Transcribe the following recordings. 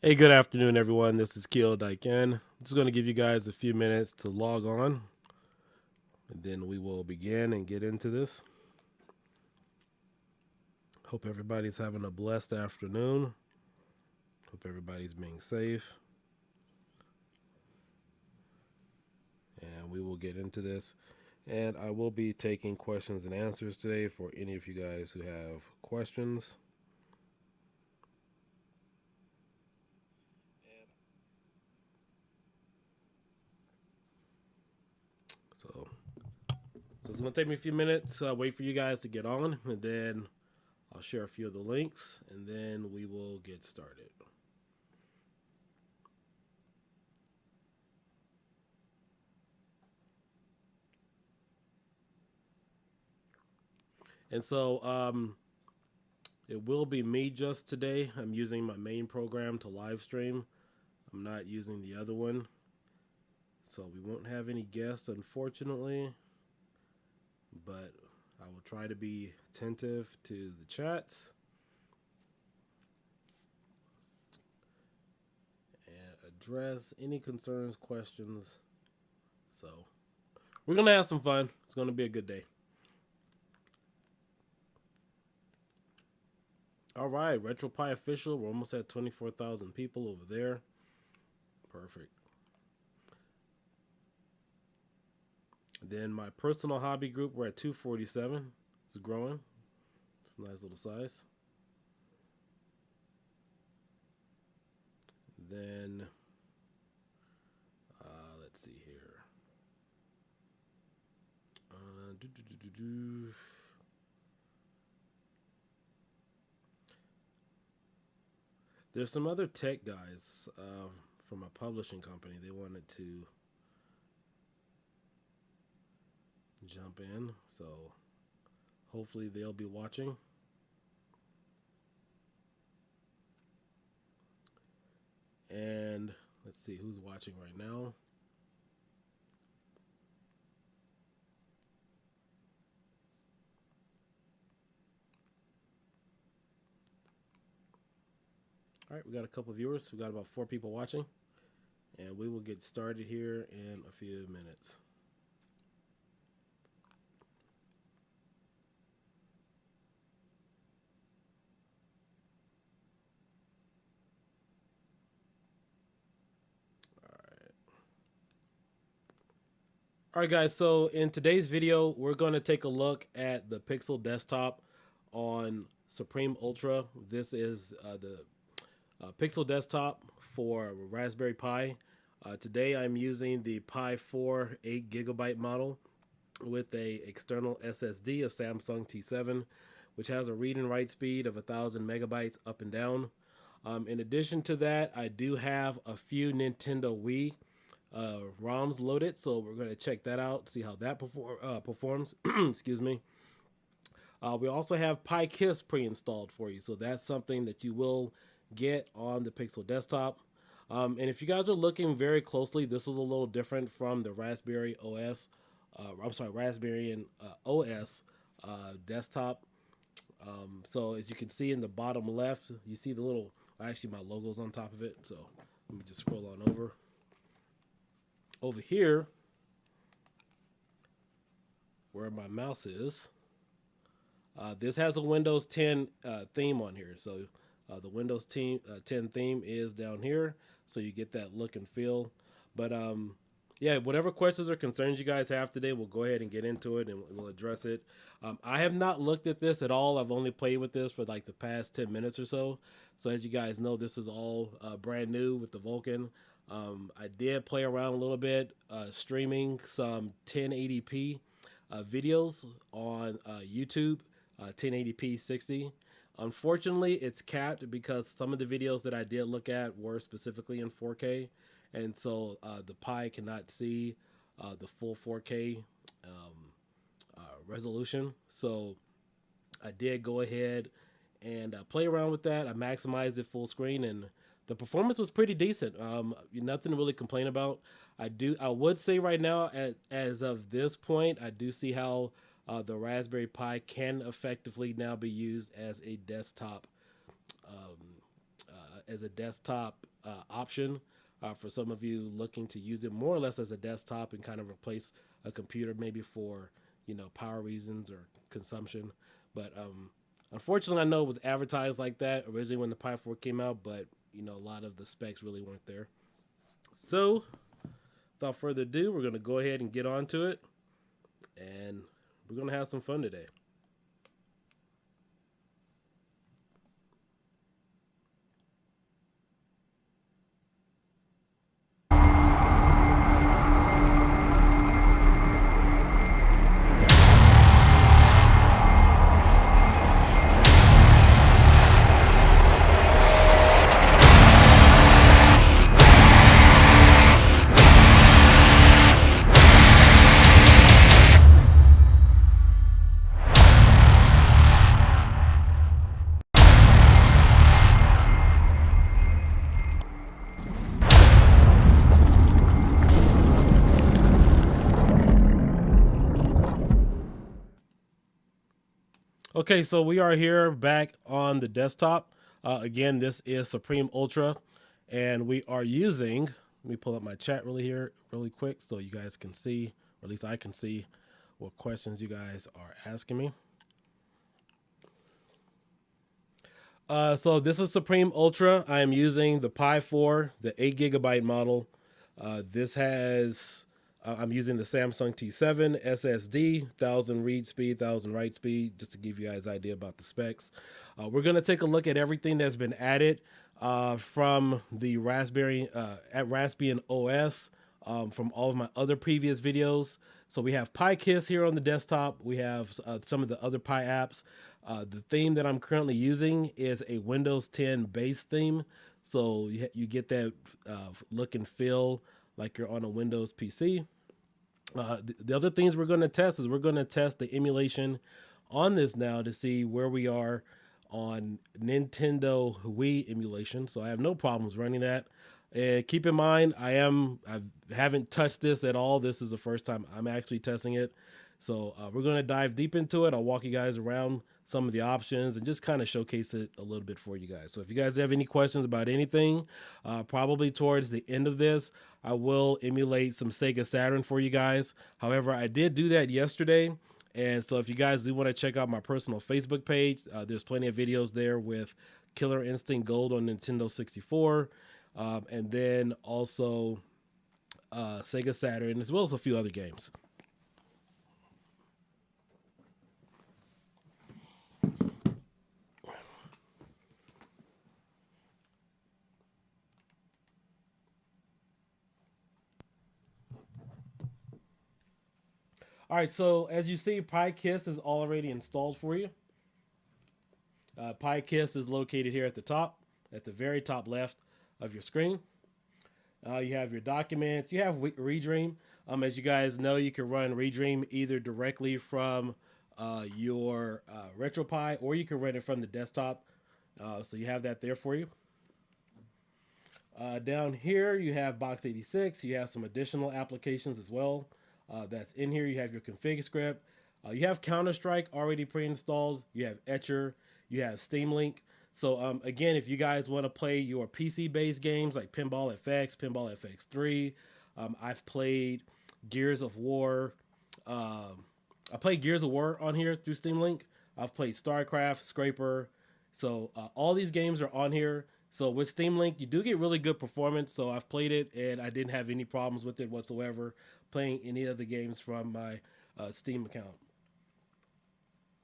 Hey, good afternoon, everyone. This is Keel Daiken. I'm just going to give you guys a few minutes to log on, and then we will begin and get into this. Hope everybody's having a blessed afternoon. Hope everybody's being safe. And we will get into this. And I will be taking questions and answers today for any of you guys who have questions. So it's going to take me a few minutes. Wait for you guys to get on, and then I'll share a few of the links, and then we will get started. And so it will be me just today. I'm using my main program to live stream. I'm not using the other one. So we won't have any guests, unfortunately. But I will try to be attentive to the chats and address any concerns, questions. So we're going to have some fun. It's going to be a good day. All right, Retropie official. We're almost at 24,000 people over there. Perfect. Then my personal hobby group, we're at 247. It's growing. It's a nice little size. Then, let's see here. There's some other tech guys from a publishing company. They wanted to jump in, so hopefully they'll be watching. And let's see who's watching right now. All right, we got a couple of viewers. We got about 4 people watching, and we will get started here in a few minutes. All right, guys, so in today's video, we're going to take a look at the Pixel desktop on Supreme Ultra. This is the Pixel desktop for Raspberry Pi. Today, I'm using the Pi4 8GB model with a external SSD, a Samsung T7, which has a read and write speed of 1,000 megabytes up and down. In addition to that, I do have a few Nintendo Wii ROMs loaded, so we're going to check that out, see how that performs. Excuse me. We also have PiKiss pre-installed for you, so that's something that you will get on the Pixel desktop. And if you guys are looking very closely, this is a little different from the Raspberry OS. Raspberry and OS desktop. So as you can see in the bottom left, you see the little, actually my logo's on top of it, so let me just scroll on over. Over here, where my mouse is, this has a Windows 10 theme on here. So the Windows 10 theme is down here, so you get that look and feel. But yeah, whatever questions or concerns you guys have today, we'll go ahead and get into it and we'll address it. I have not looked at this at all. I've only played with this for like the past 10 minutes or so. So as you guys know, this is all brand new with the Vulkan. I did play around a little bit, streaming some 1080p videos on YouTube, 1080p 60. Unfortunately, it's capped because some of the videos that I did look at were specifically in 4K, and so the Pi cannot see the full 4K resolution. So I did go ahead and play around with that. I maximized it full screen, and the performance was pretty decent. Nothing to really complain about. I would say right now, as of this point, I do see how the Raspberry Pi can effectively now be used as a desktop as a desktop option for some of you looking to use it more or less as a desktop and kind of replace a computer maybe for power reasons or consumption. But unfortunately, I know it was advertised like that originally when the Pi4 came out, but a lot of the specs really weren't there. So without further ado, we're going to go ahead and get on to it, and we're going to have some fun today. Okay, so we are here back on the desktop. Again, this is Supreme Ultra, and we are using, let me pull up my chat really quick so you guys can see, or at least I can see what questions you guys are asking me. So this is Supreme Ultra. I am using the Pi4, the 8GB model. This has I'm using the Samsung T7 SSD, 1000 read speed, 1000 write speed, just to give you guys an idea about the specs. We're going to take a look at everything that's been added from the Raspberry at Raspbian OS from all of my other previous videos. So we have PiKiss here on the desktop. We have some of the other Pi apps. The theme that I'm currently using is a Windows 10 base theme. So you get that look and feel like you're on a Windows PC. The other things we're going to test is we're going to test the emulation on this now to see where we are on Nintendo Wii emulation. So I have no problems running that. And keep in mind, I haven't touched this at all. This is the first time I'm actually testing it. So we're going to dive deep into it. I'll walk you guys around some of the options and just kind of showcase it a little bit for you guys. So if you guys have any questions about anything, probably towards the end of this, I will emulate some Sega Saturn for you guys. However, I did do that yesterday. And so if you guys do want to check out my personal Facebook page, there's plenty of videos there with Killer Instinct Gold on Nintendo 64. And then also Sega Saturn, as well as a few other games. All right, so as you see, PiKiss is already installed for you. PiKiss is located here at the top, at the very top left of your screen. You have your documents. You have Redream. As you guys know, you can run Redream either directly from your Retropie, or you can run it from the desktop. So you have that there for you. Down here, you have Box86. You have some additional applications as well. That's in here. You have your config script. You have Counter-Strike already pre-installed. You have Etcher. You have Steam Link. So again, if you guys want to play your PC-based games like Pinball FX, Pinball FX3, I've played Gears of War. I played Gears of War on here through Steam Link. I've played StarCraft, Scraper. So all these games are on here. So with Steam Link, you do get really good performance. So I've played it, and I didn't have any problems with it whatsoever playing any of the games from my Steam account.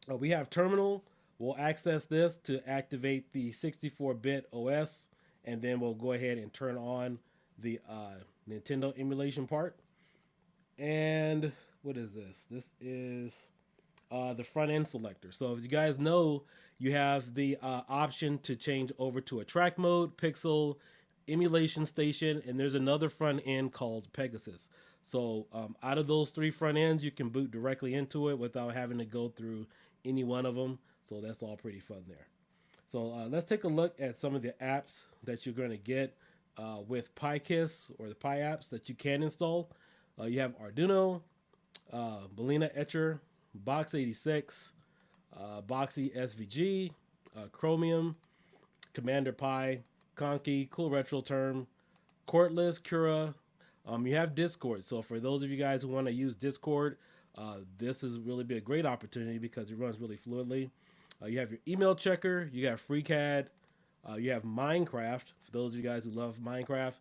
We have Terminal. We'll access this to activate the 64-bit OS, and then we'll go ahead and turn on the Nintendo emulation part. And what is this? This is the front end selector. So if you guys know, you have the option to change over to a track mode, pixel, emulation station, and there's another front end called Pegasus. So out of those three front ends, you can boot directly into it without having to go through any one of them. So that's all pretty fun there. So let's take a look at some of the apps that you're going to get with PiKiss, or the Pi apps that you can install. You have Arduino, Balena Etcher, Box86, Boxy SVG, Chromium, Commander Pi, Conky, cool retro term, cordless, Cura. You have Discord. So for those of you guys who want to use Discord, this is really be a great opportunity because it runs really fluidly. You have your email checker, you got FreeCAD, you have Minecraft for those of you guys who love Minecraft,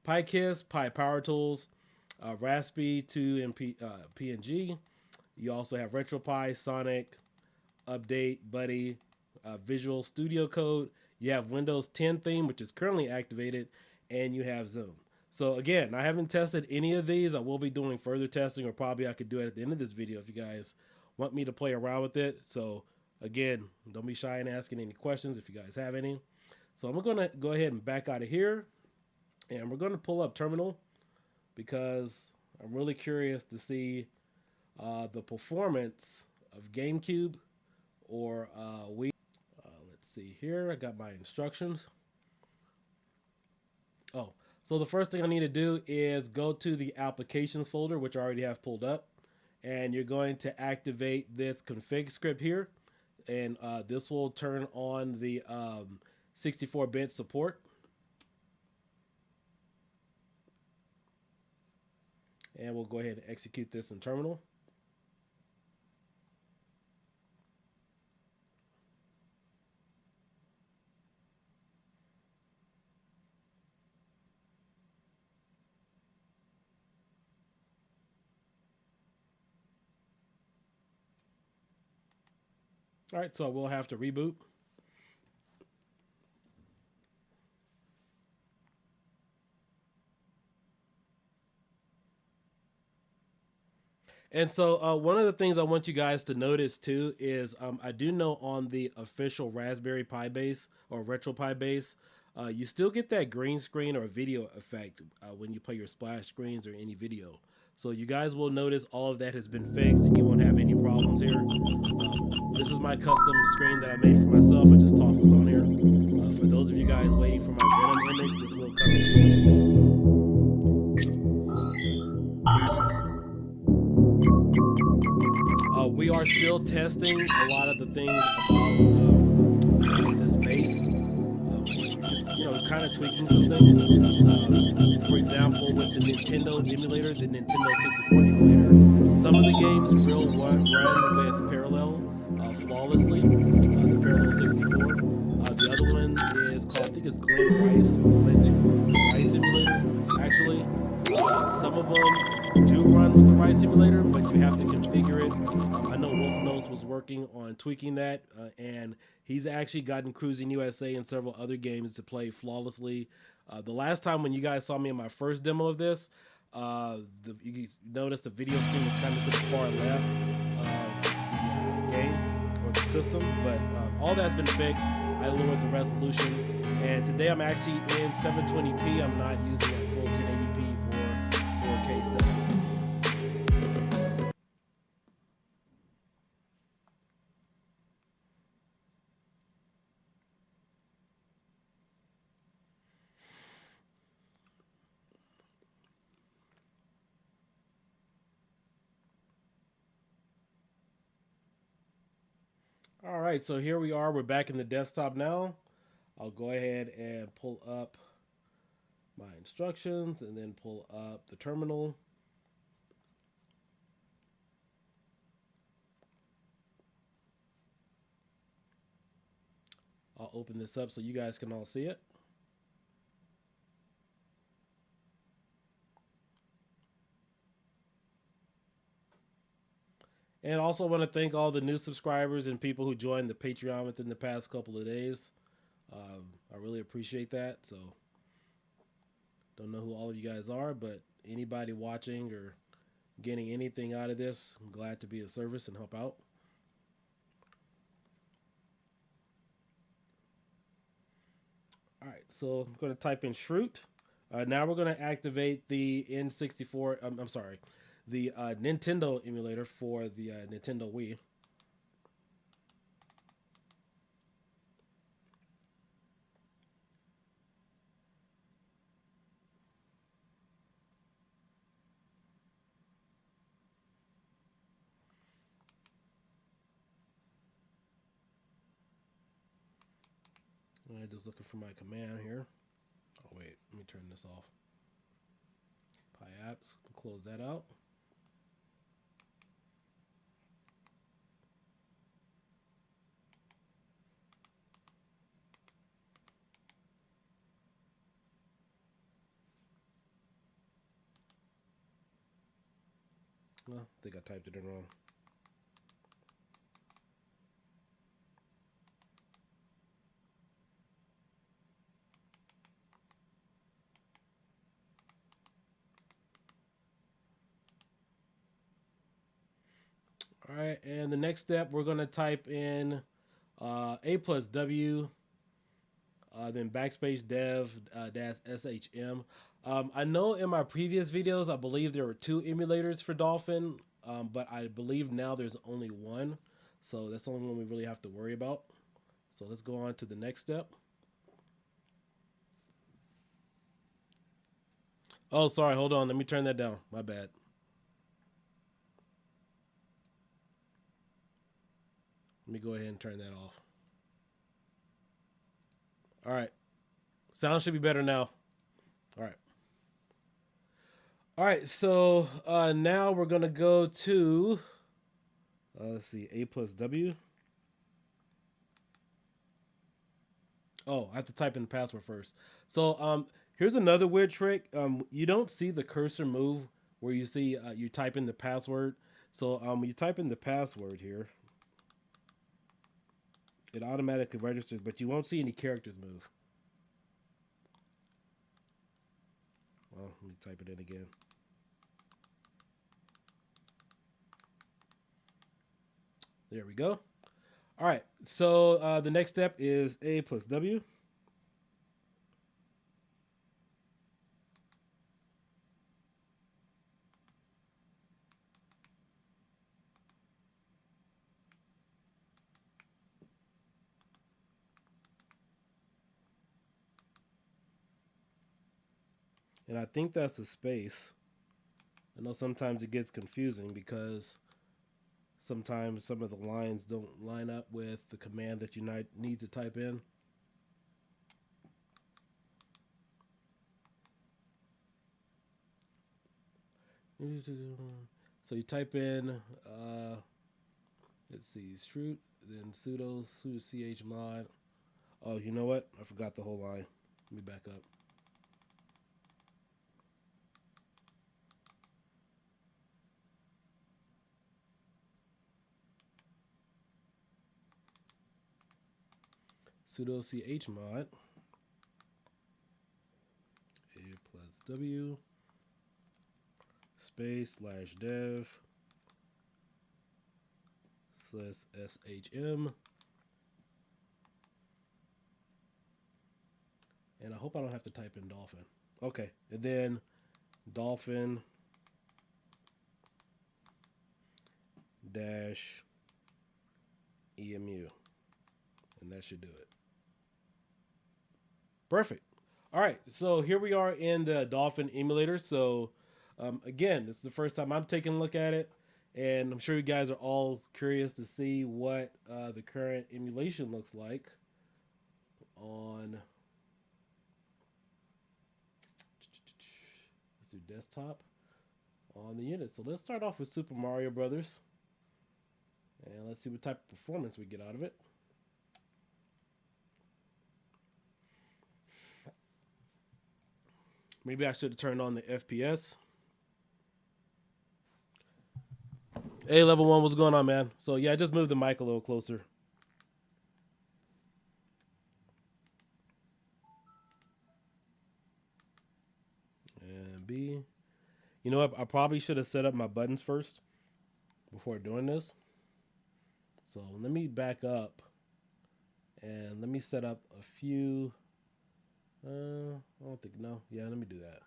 PyKiss, Pi Power Tools, Raspberry 2 and PNG. You also have Retropie, Sonic, Update, Buddy, Visual Studio Code. You have Windows 10 theme, which is currently activated, and you have Zoom. So again, I haven't tested any of these. I will be doing further testing, or probably I could do it at the end of this video if you guys want me to play around with it. So again, don't be shy in asking any questions if you guys have any. So I'm going to go ahead and back out of here, and we're going to pull up Terminal because I'm really curious to see the performance of GameCube or Wii. Let's see here. I got my instructions. Oh, so the first thing I need to do is go to the applications folder, which I already have pulled up, and you're going to activate this config script here, and this will turn on the 64-bit support. And we'll go ahead and execute this in terminal. All right, so we'll have to reboot. And so one of the things I want you guys to notice too is I do know on the official Raspberry Pi base or Retropie base, you still get that green screen or video effect when you play your splash screens or any video. So you guys will notice all of that has been fixed and you won't have any problems here. This is my custom screen that I made for myself. I just tossed this on here. For those of you guys waiting for my Venom image, this will come in. We are still testing a lot of the things about this base. Kind of tweaking some things. For example, with the Nintendo emulator, the Nintendo 64 emulator, some of the games will run with parallel flawlessly, the parallel 64. The other one is called, I think it's Glen Rice, or Glen 2 Rice emulator, actually. Some of them do run with the Rice emulator, but you have to configure it. I know Wolf Nose was working on tweaking that, and he's actually gotten Cruising USA and several other games to play flawlessly. The last time when you guys saw me in my first demo of this, you noticed the video screen was kind of to the far left of the game or the system, but all that's been fixed. I lowered the resolution, and today I'm actually in 720p. I'm not using a full 1080p or 4K setting. All right, so here we are. We're back in the desktop now. I'll go ahead and pull up my instructions and then pull up the terminal. I'll open this up so you guys can all see it. And also want to thank all the new subscribers and people who joined the Patreon within the past couple of days. I really appreciate that. So don't know who all of you guys are, but anybody watching or getting anything out of this, I'm glad to be of service and help out. All right, so I'm going to type in Shroot. Now we're going to activate the N64. I'm sorry, the Nintendo emulator for the Nintendo Wii. I'm just looking for my command here. Wait, let me turn this off. Pi apps, close that out. Well, I think I typed it in wrong. All right, and the next step, we're going to type in A plus W, then backspace dev dash SHM. I know in my previous videos, I believe there were 2 emulators for Dolphin, but I believe now there's only one. So that's the only one we really have to worry about. So let's go on to the next step. Oh, sorry, hold on. Let me turn that down. My bad. Let me go ahead and turn that off. All right. Sound should be better now. All right. All right, so now we're going to go to, let's see, A plus W. Oh, I have to type in the password first. So here's another weird trick. You don't see the cursor move where you see you type in the password. So when you type in the password here, it automatically registers, but you won't see any characters move. Well, let me type it in again. There we go. All right, so the next step is A plus W. And I think that's a space. I know sometimes it gets confusing because sometimes some of the lines don't line up with the command that you need to type in. So you type in, let's see, root, then sudo chmod. Oh, you know what? I forgot the whole line. Let me back up. Sudo chmod A plus W space / dev / shm. And I hope I don't have to type in Dolphin. Okay, and then Dolphin dash emu, and that should do it. Perfect. All right, so here we are in the Dolphin emulator. So again, this is the first time I'm taking a look at it, and I'm sure you guys are all curious to see what the current emulation looks like on, let's do desktop on the unit. So let's start off with Super Mario Brothers, and let's see what type of performance we get out of it. Maybe I should have turned on the FPS. Hey, level 1, what's going on, man? So yeah, I just moved the mic a little closer. And B. You know what? I probably should have set up my buttons first before doing this. So let me back up and let me set up a few. I don't think, no. Yeah, let me do that.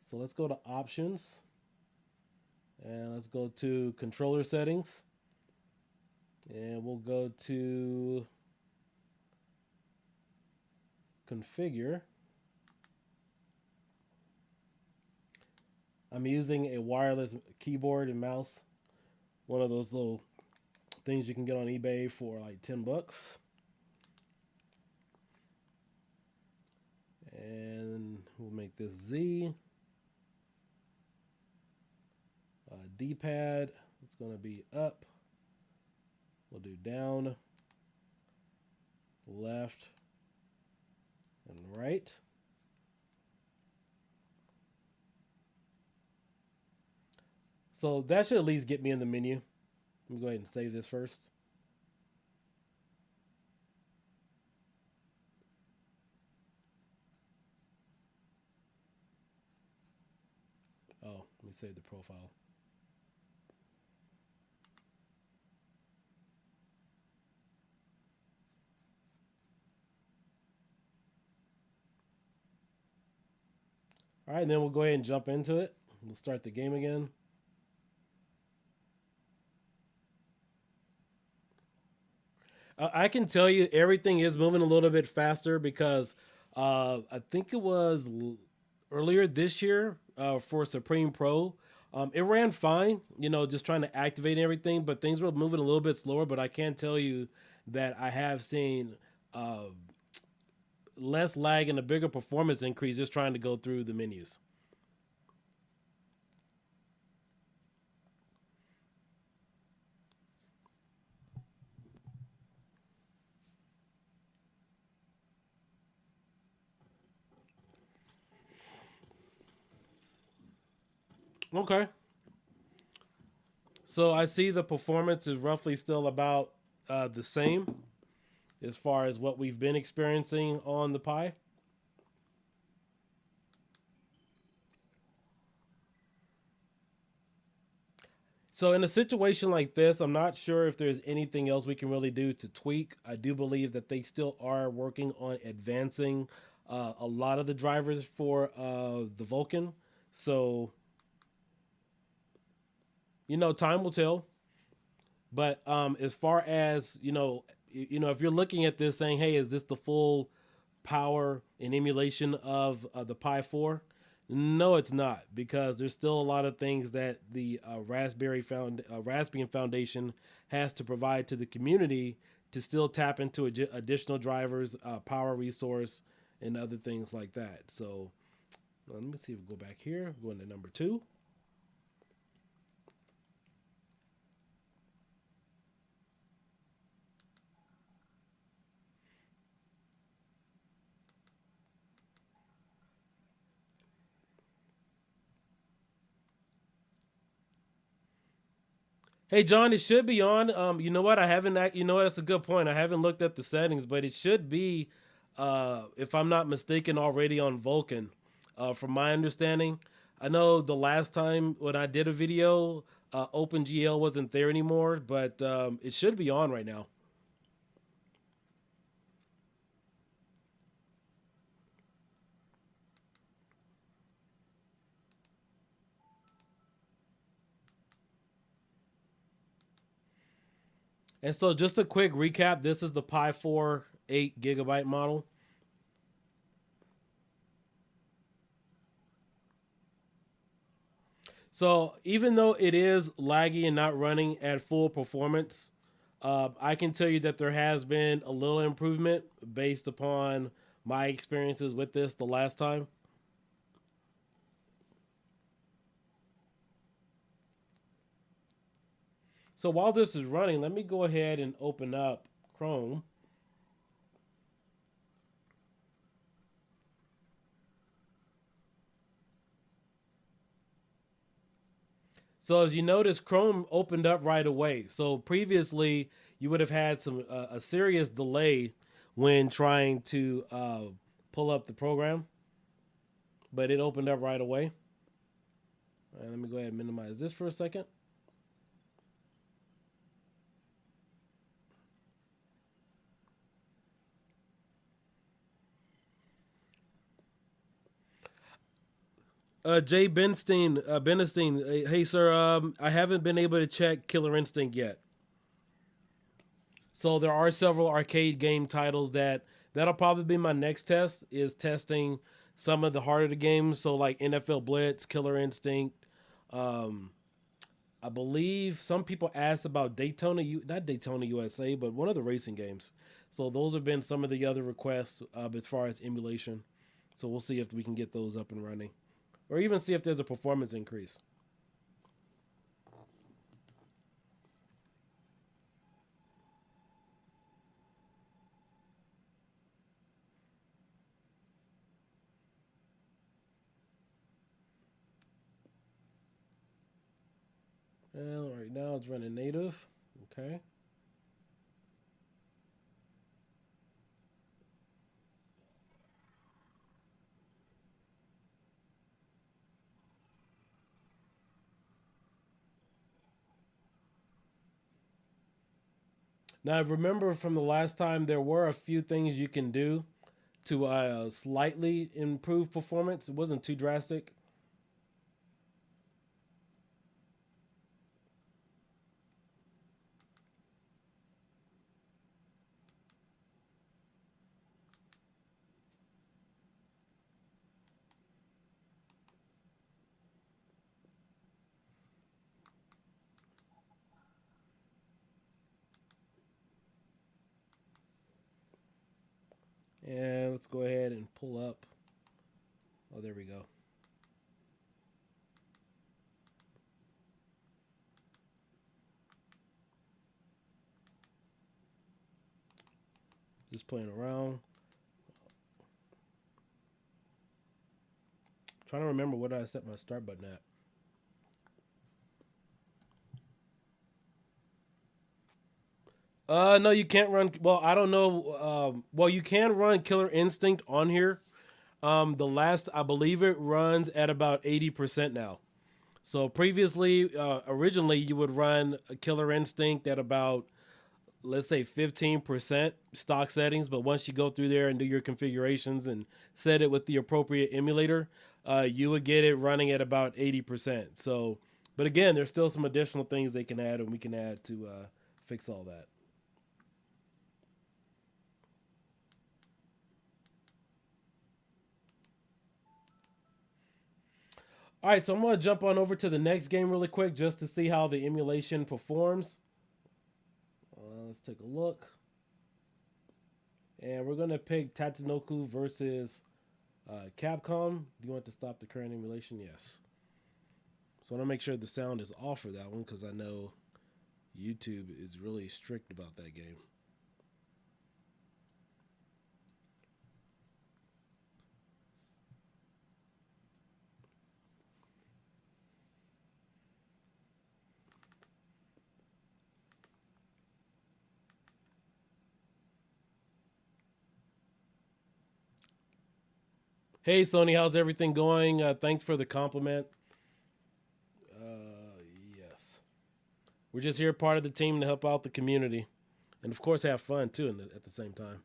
So let's go to options and let's go to controller settings, and we'll go to configure. I'm using a wireless keyboard and mouse, one of those little things you can get on eBay for like $10. And we'll make this Z. D-pad, it's going to be up. We'll do down, left, and right. So that should at least get me in the menu. Let me go ahead and save this first. Oh, let me save the profile. All right, and then we'll go ahead and jump into it. We'll start the game again. I can tell you everything is moving a little bit faster because I think it was earlier this year for Supreme Pro. It ran fine, you know, just trying to activate everything, but things were moving a little bit slower. But I can tell you that I have seen less lag and a bigger performance increase just trying to go through the menus. Okay. So I see the performance is roughly still about the same as far as what we've been experiencing on the Pi. So in a situation like this, I'm not sure if there's anything else we can really do to tweak. I do believe that they still are working on advancing a lot of the drivers for the Vulkan. So, you know, time will tell. But as far as if you're looking at this saying, "Hey, is this the full power and emulation of the Pi 4?" No, it's not, because there's still a lot of things that the Raspbian Foundation has to provide to the community to still tap into additional drivers, power resource, and other things like that. So let me see if we go back here. Go into number 2. Hey John, it should be on. You know what? I haven't. You know what? That's a good point. I haven't looked at the settings, but it should be, if I'm not mistaken, already on Vulkan. From my understanding, I know the last time when I did a video, OpenGL wasn't there anymore, but it should be on right now. And so, just a quick recap: this is the Pi4 8GB model. So even though it is laggy and not running at full performance, I can tell you that there has been a little improvement based upon my experiences with this the last time. So while this is running, let me go ahead and open up Chrome. So as you notice, Chrome opened up right away. So previously, you would have had a serious delay when trying to pull up the program, but it opened up right away. All right, let me go ahead and minimize this for a second. Jay Benestein, hey sir, I haven't been able to check Killer Instinct yet. So there are several arcade game titles that'll probably be my next test, is testing some of the harder games. So like NFL Blitz, Killer Instinct. Um, I believe some people asked about not Daytona USA, but one of the racing games. So those have been some of the other requests as far as emulation. So we'll see if we can get those up and running, or even see if there's a performance increase. Well, right now it's running native. Okay. Now, remember from the last time, there were a few things you can do to slightly improve performance. It wasn't too drastic. And let's go ahead and pull up. Oh, there we go. Just playing around. Trying to remember what I set my start button at. No, you can't run. Well, I don't know. Well, you can run Killer Instinct on here. The last, I believe it runs at about 80% now. So previously, originally, you would run a Killer Instinct at about, let's say, 15% stock settings. But once you go through there and do your configurations and set it with the appropriate emulator, you would get it running at about 80%. So, but again, there's still some additional things they can add and we can add to fix all that. All right, so I'm going to jump on over to the next game really quick just to see how the emulation performs. Let's take a look. And we're going to pick Tatsunoko versus Capcom. Do you want to stop the current emulation? Yes. So I want to make sure the sound is off for that one because I know YouTube is really strict about that game. Hey, Sony, how's everything going? Thanks for the compliment. Yes. We're just here part of the team to help out the community. And, of course, have fun, too, at the same time.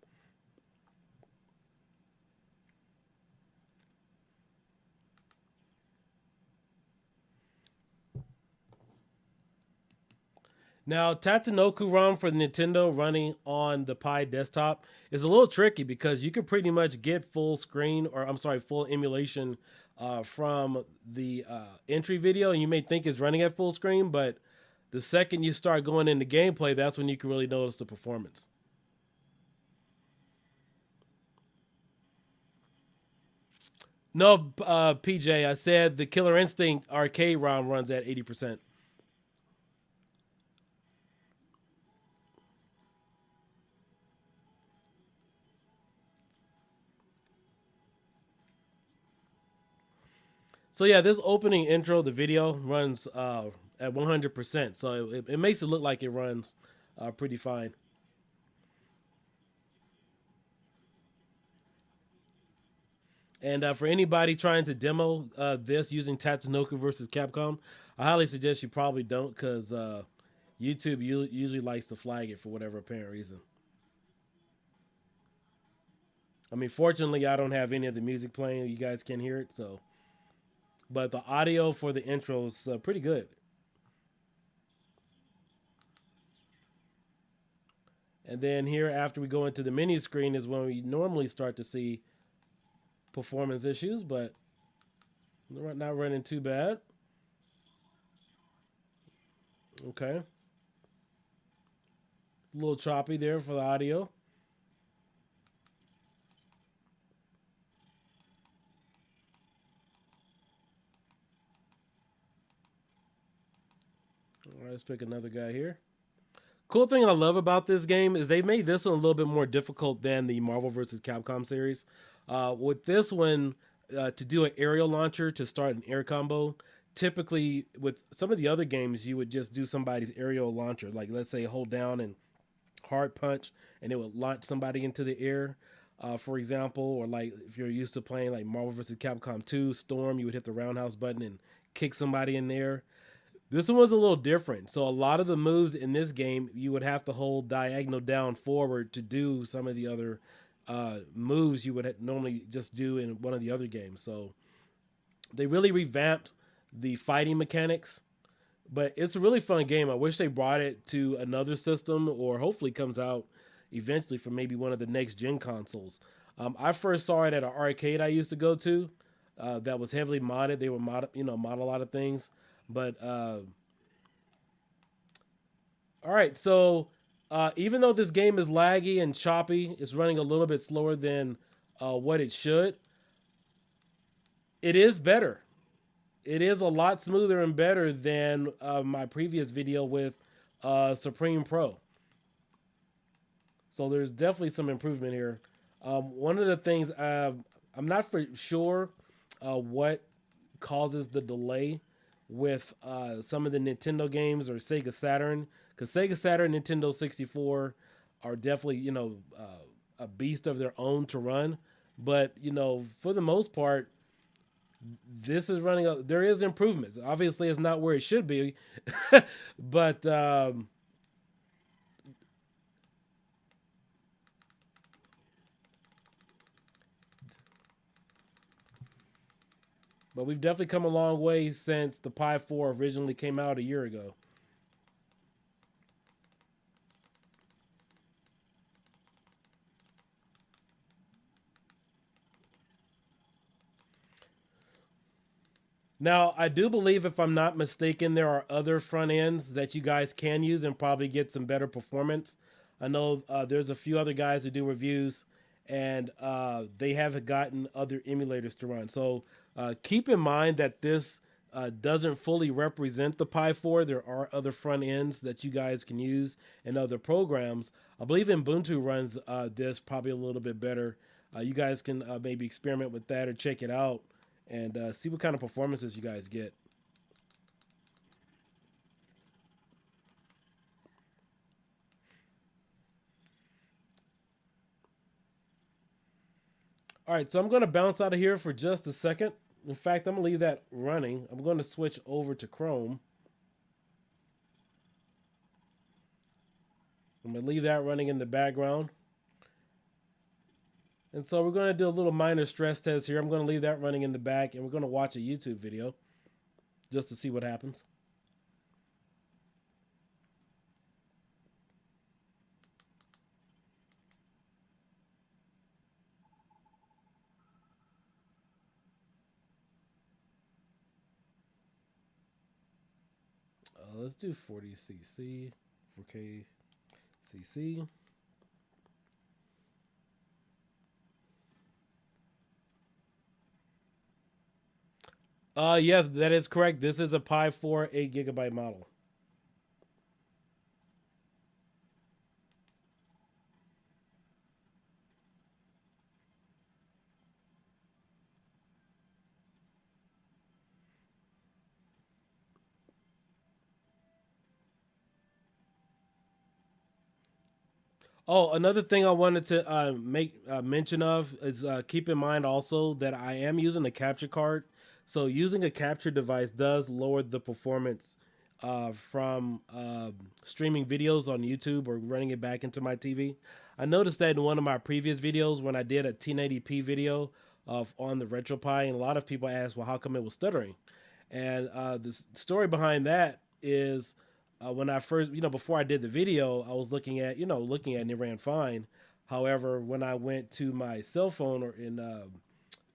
Now, Tatsunoko ROM for the Nintendo running on the Pi desktop is a little tricky because you can pretty much get full screen, or I'm sorry, full emulation from the entry video, and you may think it's running at full screen, but the second you start going into gameplay, that's when you can really notice the performance. No, PJ, I said the Killer Instinct arcade ROM runs at 80%. So yeah, this opening intro, the video runs at 100%. So it makes it look like it runs pretty fine. And for anybody trying to demo this using Tatsunoko versus Capcom, I highly suggest you probably don't because YouTube usually likes to flag it for whatever apparent reason. I mean, fortunately, I don't have any of the music playing. You guys can hear it, so. But the audio for the intro is pretty good. And then here, after we go into the menu screen, is when we normally start to see performance issues, but not running too bad. Okay. A little choppy there for the audio. right, let's pick another guy here. Cool thing I love about this game is they made this one a little bit more difficult than the Marvel vs. Capcom series. With this one, to do an aerial launcher to start an air combo, typically with some of the other games, you would just do somebody's aerial launcher. Like let's say hold down and hard punch, and it would launch somebody into the air. For example, or like if you're used to playing like Marvel vs. Capcom 2 Storm, you would hit the roundhouse button and kick somebody in there. This one was a little different. So a lot of the moves in this game, you would have to hold diagonal down forward to do some of the other moves you would normally just do in one of the other games. So they really revamped the fighting mechanics, but it's a really fun game. I wish they brought it to another system, or hopefully comes out eventually for maybe one of the next gen consoles. I first saw it at an arcade I used to go to that was heavily modded. They were mod a lot of things. But all right, so even though this game is laggy and choppy, it's running a little bit slower than what it should. It is better. It is a lot smoother and better than my previous video with Supreme Pro. So there's definitely some improvement here. One of the things I'm not for sure what causes the delay with some of the Nintendo games or Sega Saturn, because Sega Saturn, Nintendo 64 are definitely a beast of their own to run. But for the most part, this is running. There is improvements. Obviously, it's not where it should be, but we've definitely come a long way since the Pi4 originally came out a year ago. Now, I do believe, if I'm not mistaken, there are other front ends that you guys can use and probably get some better performance. I know there's a few other guys who do reviews, and they have gotten other emulators to run. So keep in mind that this doesn't fully represent the Pi4. There are other front ends that you guys can use and other programs. I believe Ubuntu runs this probably a little bit better. You guys can maybe experiment with that or check it out and see what kind of performances you guys get. All right, so I'm going to bounce out of here for just a second. In fact, I'm going to leave that running. I'm going to switch over to Chrome. I'm going to leave that running in the background. And so we're going to do a little minor stress test here. I'm going to leave that running in the back, and we're going to watch a YouTube video just to see what happens. Let's do 40cc, 4K CC. Yeah, that is correct. This is a Pi4 8GB model. Oh, another thing I wanted to make mention of is keep in mind also that I am using a capture card. So using a capture device does lower the performance from streaming videos on YouTube or running it back into my TV. I noticed that in one of my previous videos when I did a 1080p video of on the Retropie, and a lot of people asked, well, how come it was stuttering? And the story behind that is when I first, before I did the video, I was looking at, and it ran fine. However, when I went to my cell phone and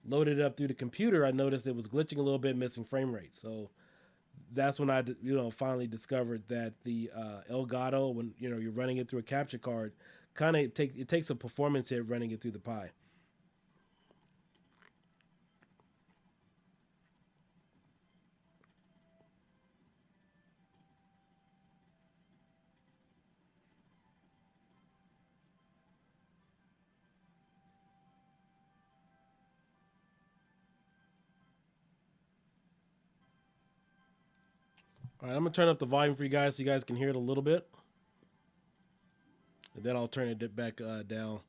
loaded it up through the computer, I noticed it was glitching a little bit, missing frame rate. So that's when I, finally discovered that the Elgato, when you're running it through a capture card, it takes a performance hit running it through the Pi. All right, I'm gonna turn up the volume for you guys so you guys can hear it a little bit, and then I'll turn it back down.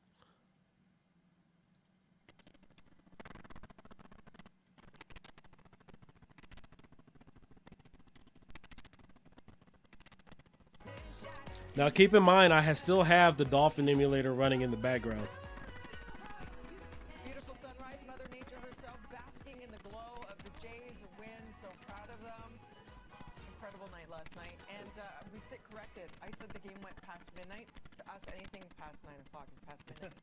Now keep in mind, I still have the Dolphin emulator running in the background. Beautiful sunrise, Mother Nature herself basking in the glow of the Jays' win. So proud of them. Incredible night last night. And we sit corrected. I said the game went past midnight. To us, anything past 9 o'clock is past midnight.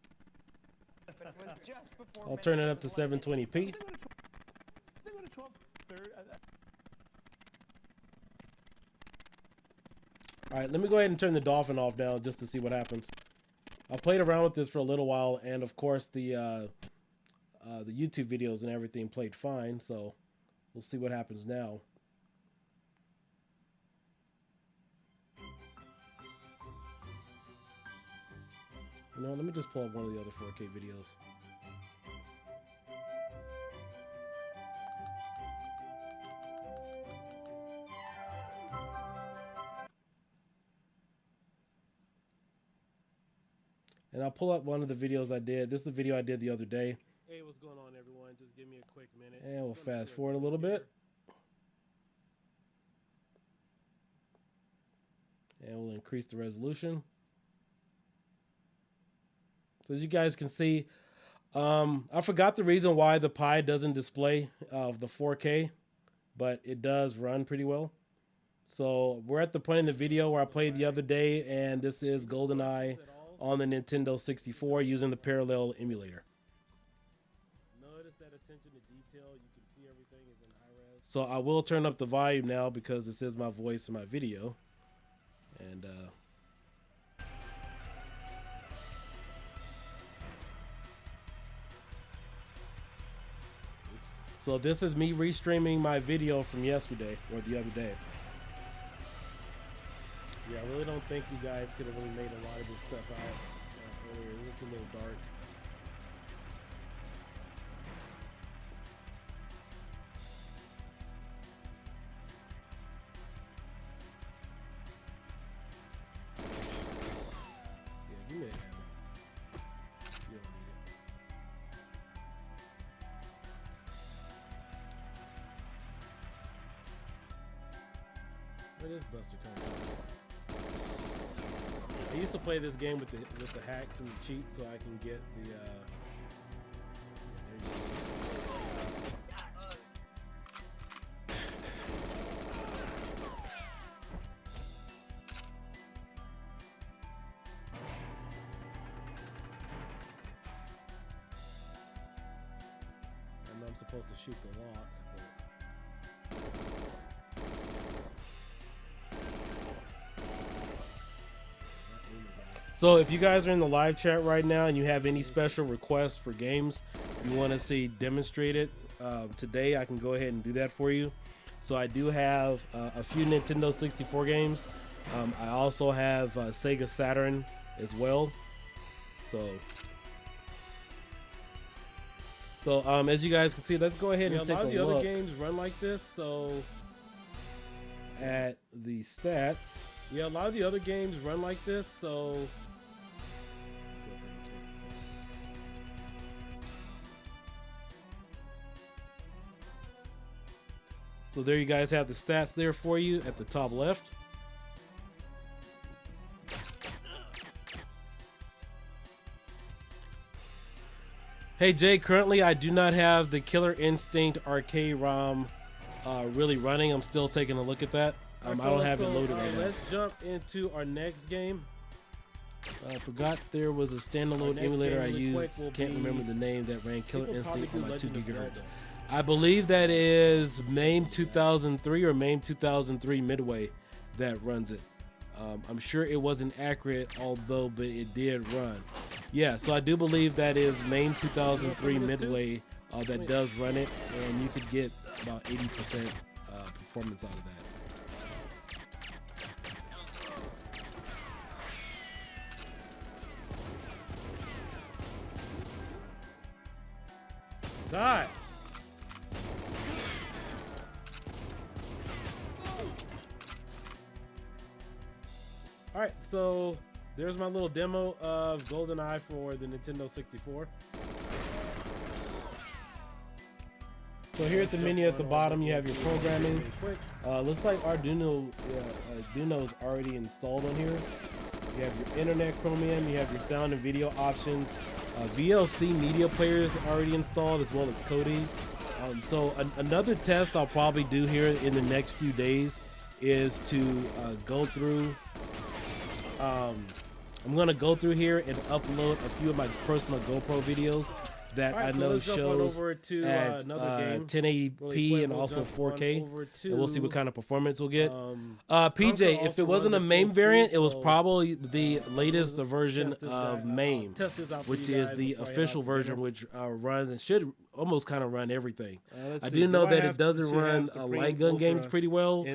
But it was just before I'll turn it up to 720p. All right, let me go ahead and turn the Dolphin off now just to see what happens. I played around with this for a little while, and of course the YouTube videos and everything played fine, so we'll see what happens now. You know, let me just pull up one of the other 4K videos. And I'll pull up one of the videos I did. This is the video I did the other day. Hey, what's going on, everyone? Just give me a quick minute. And we'll fast forward a little bit. And we'll increase the resolution. So as you guys can see, I forgot the reason why the Pi doesn't display the 4K, but it does run pretty well. So we're at the point in the video where I played the other day, and this is GoldenEye on the Nintendo 64 using the parallel emulator. Notice that attention to detail. You can see everything is in high res. So I will turn up the volume now because this is my voice in my video. And so this is me restreaming my video from yesterday or the other day. Yeah, I really don't think you guys could have really made a lot of this stuff out earlier. It looked a little dark. Yeah, you may have it. You don't need it. Where does Buster come from? I used to play this game with the hacks and the cheats so I can get the I know I'm supposed to shoot the lock, but so if you guys are in the live chat right now and you have any special requests for games you want to see demonstrated today, I can go ahead and do that for you. So I do have a few Nintendo 64 games. I also have Sega Saturn as well. So as you guys can see, let's go ahead and take a look. A lot of the other games run like this. So at the stats, yeah, a lot of the other games run like this. So there you guys have the stats there for you at the top left. Hey Jay, currently I do not have the Killer Instinct arcade ROM really running. I'm still taking a look at that. I don't have it loaded right now. Let's jump into our next game. I forgot there was a standalone emulator I used. Can't remember the name that ran Killer Instinct on my 2 gigahertz. I believe that is MAME 2003 or MAME 2003 Midway that runs it. I'm sure it wasn't accurate, but it did run. Yeah, so I do believe that is MAME 2003 Midway that does run it, and you could get about 80% performance out of that. Die! All right, so there's my little demo of GoldenEye for the Nintendo 64. So here at the menu at the bottom, you have your programming. Looks like Arduino's already installed on here. You have your internet Chromium, you have your sound and video options. VLC media players already installed, as well as coding. So another test I'll probably do here in the next few days is to go through. I'm gonna go through here and upload a few of my personal GoPro videos that I know shows at 1080p and also 4K, and we'll see what kind of performance we'll get. PJ, if it wasn't a MAME variant, it was probably the latest version of MAME, which is the official version, which runs and should almost kind of run everything. I do know that it doesn't run light gun games pretty well.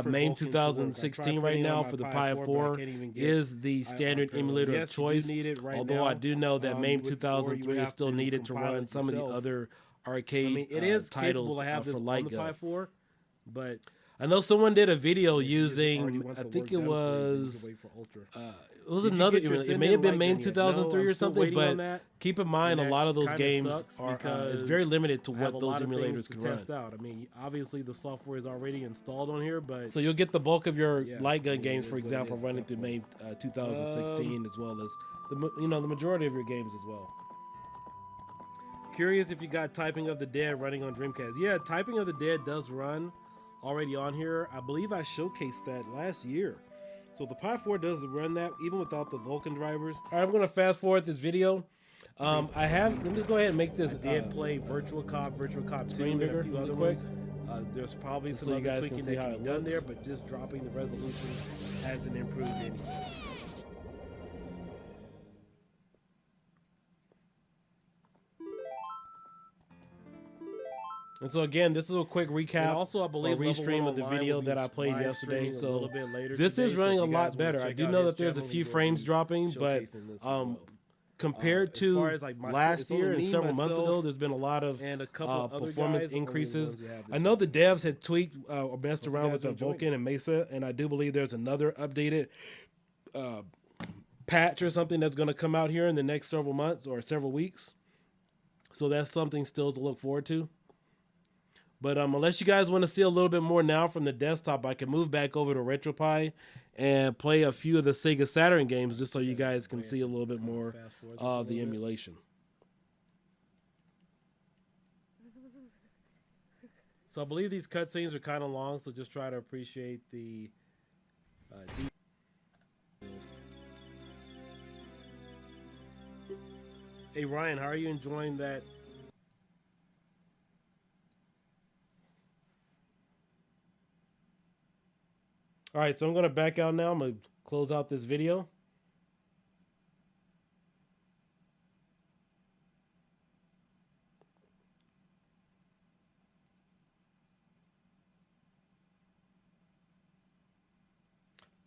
MAME 2016 right now for the Pi4 is the standard emulator of choice, although I do know that MAME 2003 is still needed to run some of the other arcade titles for light gun. But I know someone did a video using, I think it was another, it may have been MAME 2003 or something, but keep in mind a lot of those games are is very limited to what those emulators can test out. I mean, obviously the software is already installed on here, but so you'll get the bulk of your light gun games, for example, running through MAME 2016, as well as the majority of your games as well. Curious if you got Typing of the Dead running on Dreamcast. Yeah, Typing of the Dead does run already on here. I believe I showcased that last year. So the Pi4 does run that even without the Vulkan drivers. All right, I'm gonna fast forward this video. Let me go ahead and make this play Virtual Cop 2 screen bigger really quick. There's probably some other guys tweaking that can be done there, but just dropping the resolution hasn't improved anything. And so again, this is a quick recap. And also, I believe restream of the video that I played yesterday. So this is running a lot better. I do know that there's a few frames dropping, but compared to last year and several months ago, there's been a lot of performance increases. I know the devs had tweaked or messed around with the Vulkan and Mesa, and I do believe there's another updated patch or something that's going to come out here in the next several months or several weeks. So that's something still to look forward to. But unless you guys want to see a little bit more now from the desktop, I can move back over to Retropie and play a few of the Sega Saturn games just so you guys can see a little bit more of the emulation. So I believe these cutscenes are kind of long, so just try to appreciate the Hey Ryan, how are you enjoying that? All right, so I'm going to back out now. I'm going to close out this video.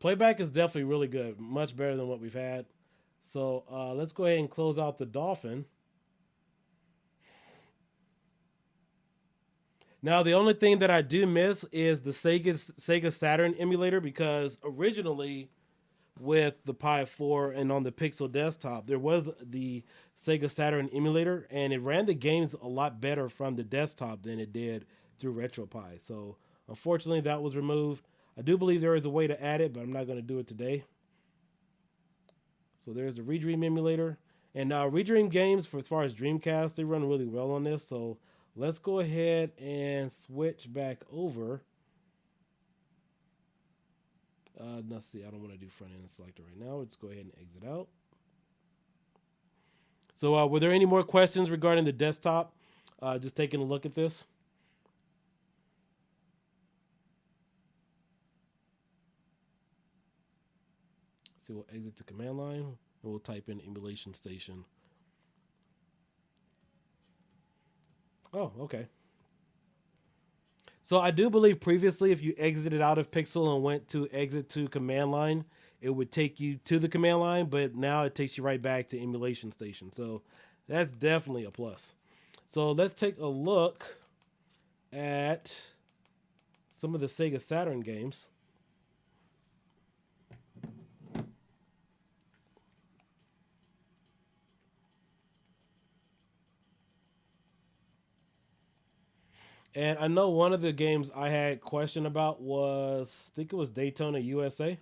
Playback is definitely really good, much better than what we've had. So let's go ahead and close out the Dolphin. Now, the only thing that I do miss is the Sega Saturn emulator, because originally with the Pi4 and on the Pixel desktop, there was the Sega Saturn emulator, and it ran the games a lot better from the desktop than it did through Retropie. So unfortunately, that was removed. I do believe there is a way to add it, but I'm not going to do it today. So there's a Redream emulator. And now Redream games, for as far as Dreamcast, they run really well on this. So let's go ahead and switch back over. Let's see, I don't want to do front end selector right now. Let's go ahead and exit out. So were there any more questions regarding the desktop? Just taking a look at this. So we'll exit to command line and we'll type in emulation station. Oh, okay. So I do believe previously if you exited out of Pixel and went to exit to command line, it would take you to the command line, but now it takes you right back to emulation station. So that's definitely a plus. So let's take a look at some of the Sega Saturn games. And I know one of the games I had question about was, I think it was Daytona USA.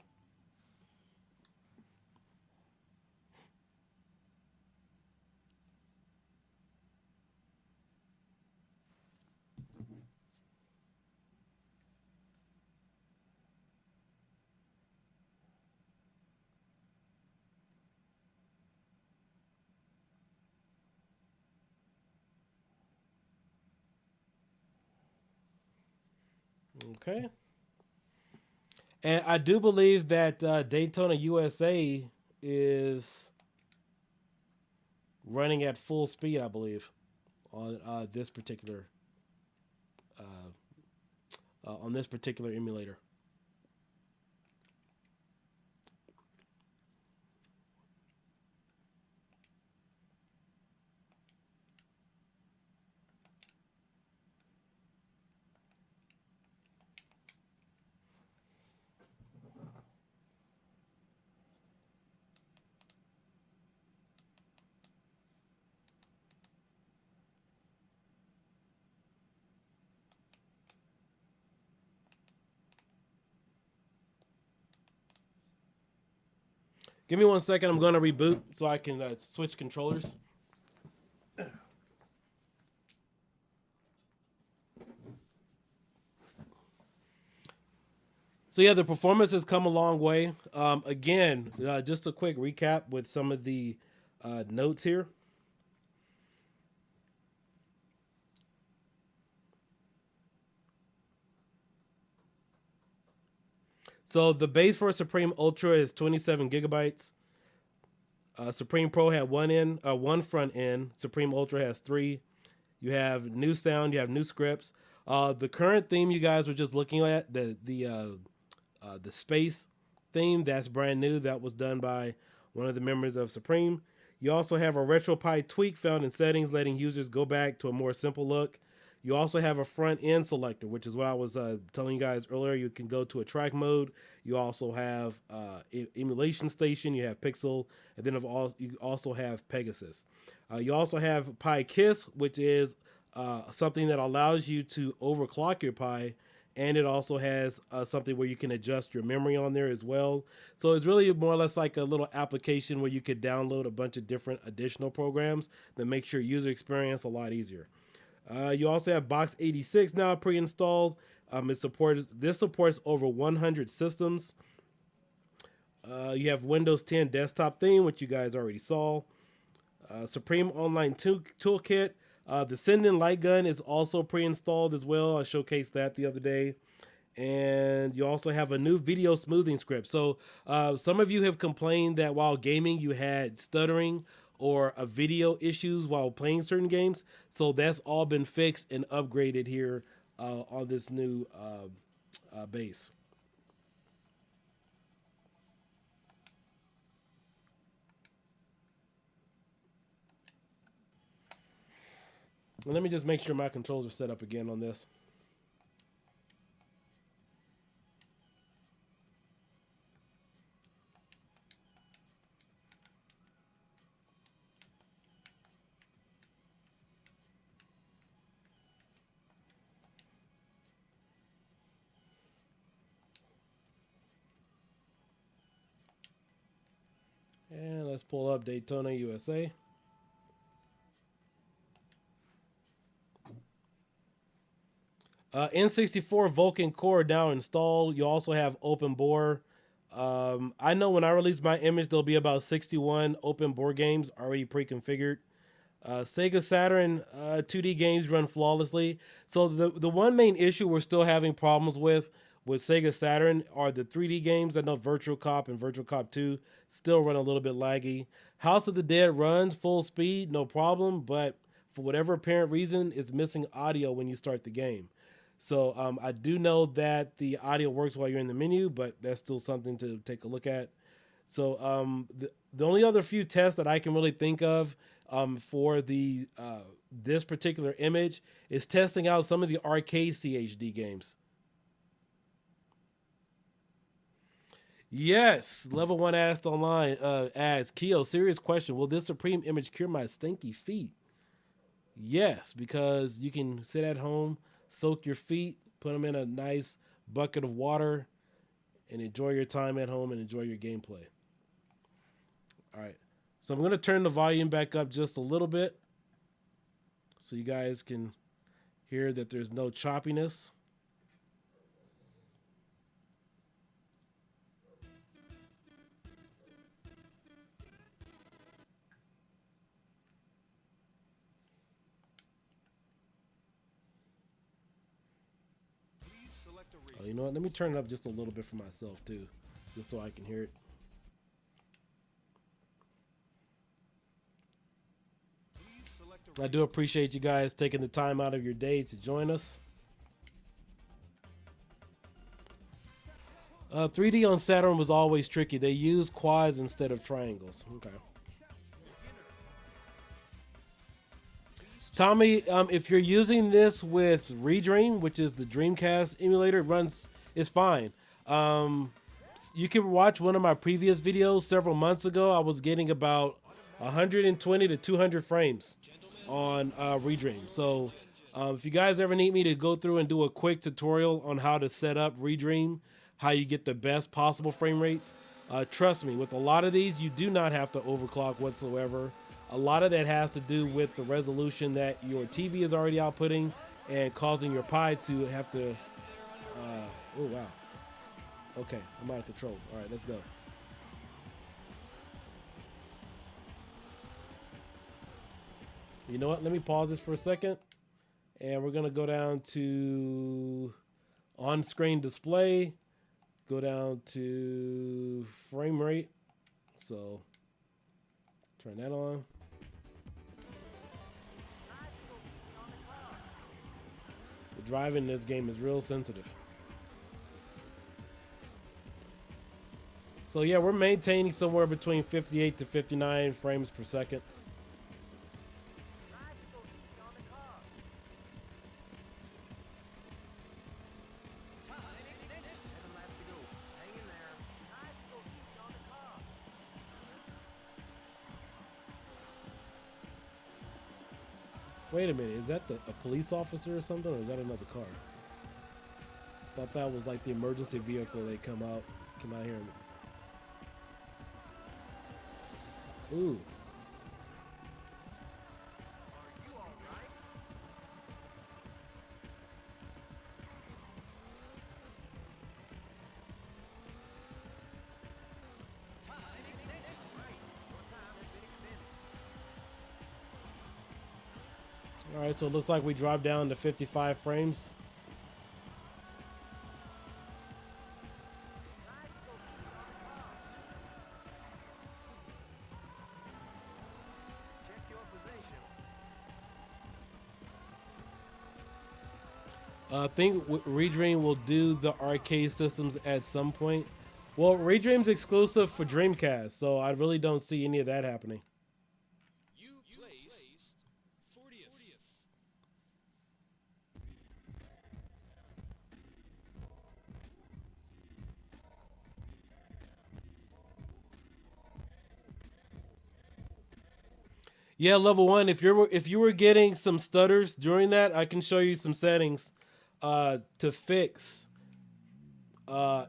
Okay. And I do believe that Daytona USA is running at full speed, I believe, on this particular on this particular emulator. Give me 1 second. I'm going to reboot so I can switch controllers. So yeah, the performance has come a long way. Again, just a quick recap with some of the notes here. So the base for Supreme Ultra is 27 gigabytes. Supreme Pro had one front end. Supreme Ultra has three. You have new sound. You have new scripts. The current theme you guys were just looking at, the space theme, that's brand new. That was done by one of the members of Supreme. You also have a Retropie tweak found in settings, letting users go back to a more simple look. You also have a front end selector, which is what I was telling you guys earlier. You can go to a track mode. You also have emulation station. You have Pixel, and then you also have Pegasus. You also have Pi Kiss, which is something that allows you to overclock your Pi, and it also has something where you can adjust your memory on there as well. So it's really more or less like a little application where you could download a bunch of different additional programs that makes your user experience a lot easier. You also have Box 86 now pre-installed. This supports over 100 systems. You have Windows 10 desktop theme, which you guys already saw. Supreme Online Toolkit. The Send-in Light Gun is also pre-installed as well. I showcased that the other day. And you also have a new video smoothing script. So some of you have complained that while gaming you had stuttering or video issues while playing certain games. So that's all been fixed and upgraded here on this new base. And let me just make sure my controls are set up again on this. And let's pull up Daytona USA. N64 Vulkan core now installed. You also have open bore. I know when I release my image, there'll be about 61 open bore games already pre-configured. Sega Saturn 2D games run flawlessly. So the one main issue we're still having problems with Sega Saturn are the 3D games. I know Virtual Cop and Virtual Cop 2 still run a little bit laggy. House of the Dead runs full speed, no problem, but for whatever apparent reason, it's missing audio when you start the game. So I do know that the audio works while you're in the menu, but that's still something to take a look at. So the only other few tests that I can really think of for the this particular image is testing out some of the arcade CHD games. Yes, level one asked online asks Keo, serious question: will this supreme image cure my stinky feet? Yes, because you can sit at home, soak your feet, put them in a nice bucket of water, and enjoy your time at home and enjoy your gameplay. All right, so I'm going to turn the volume back up just a little bit so you guys can hear that there's no choppiness. Oh, you know what? Let me turn it up just a little bit for myself too, just so I can hear it. I do appreciate you guys taking the time out of your day to join us. 3D on Saturn was always tricky. They used quads instead of triangles. Okay. Tommy, if you're using this with Redream, which is the Dreamcast emulator, it's fine. You can watch one of my previous videos several months ago. I was getting about 120 to 200 frames on Redream. So if you guys ever need me to go through and do a quick tutorial on how to set up Redream, how you get the best possible frame rates, trust me, with a lot of these, you do not have to overclock whatsoever. A lot of that has to do with the resolution that your TV is already outputting and causing your Pi to have to, oh wow. Okay, I'm out of control. All right, let's go. You know what? Let me pause this for a second. And we're going to go down to on-screen display. Go down to frame rate. So turn that on. The driving in this game is real sensitive. So yeah, we're maintaining somewhere between 58 to 59 frames per second. Wait a minute, is that a police officer or something, or is that another car? Thought that was like the emergency vehicle. They come out here. Ooh. All right, so it looks like we dropped down to 55 frames. I think Redream will do the arcade systems at some point. Well, Redream's exclusive for Dreamcast, so I really don't see any of that happening. You placed 40th. Yeah, level 1. If you were getting some stutters during that, I can show you some settings to fix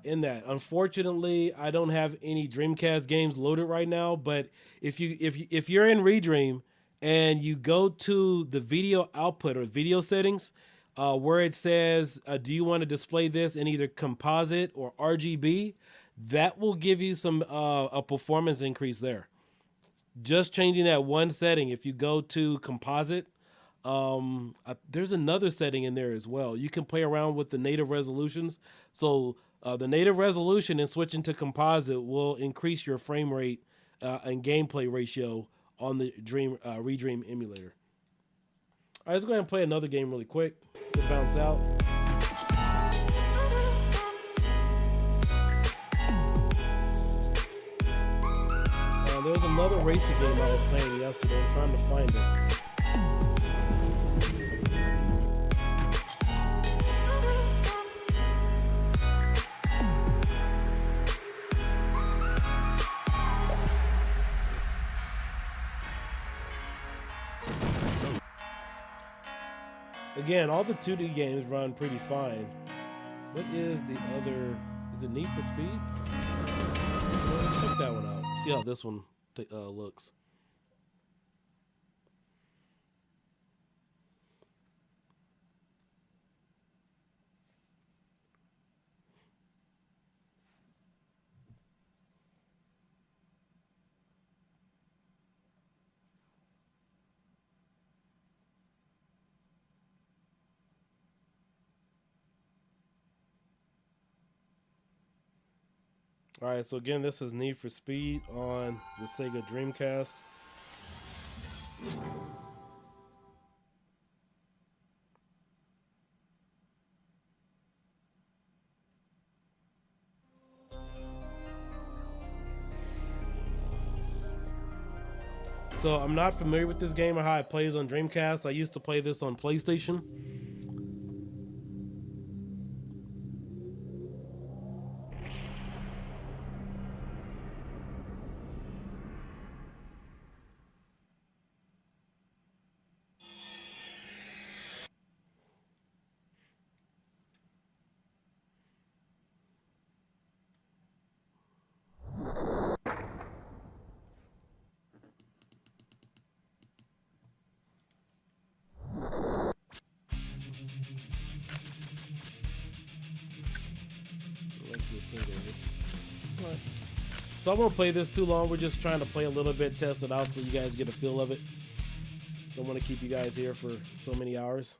in that. Unfortunately, I don't have any Dreamcast games loaded right now, but if you're in Redream and you go to the video output or video settings, where it says, do you want to display this in either composite or RGB, that will give you some a performance increase there. Just changing that one setting. If you go to composite, there's another setting in there as well. You can play around with the native resolutions. So the native resolution and switching to composite will increase your frame rate and gameplay ratio on the Redream emulator. All right, let's go ahead and play another game really quick to bounce out. There was another racing game I was playing yesterday. I'm trying to find it. Again, all the 2D games run pretty fine. What is the other? Is it Need for Speed? Well, let's check that one out. See how this one looks. All right, so again, this is Need for Speed on the Sega Dreamcast. So I'm not familiar with this game or how it plays on Dreamcast. I used to play this on PlayStation. So I won't play this too long. We're just trying to play a little bit, test it out so you guys get a feel of it. Don't want to keep you guys here for so many hours.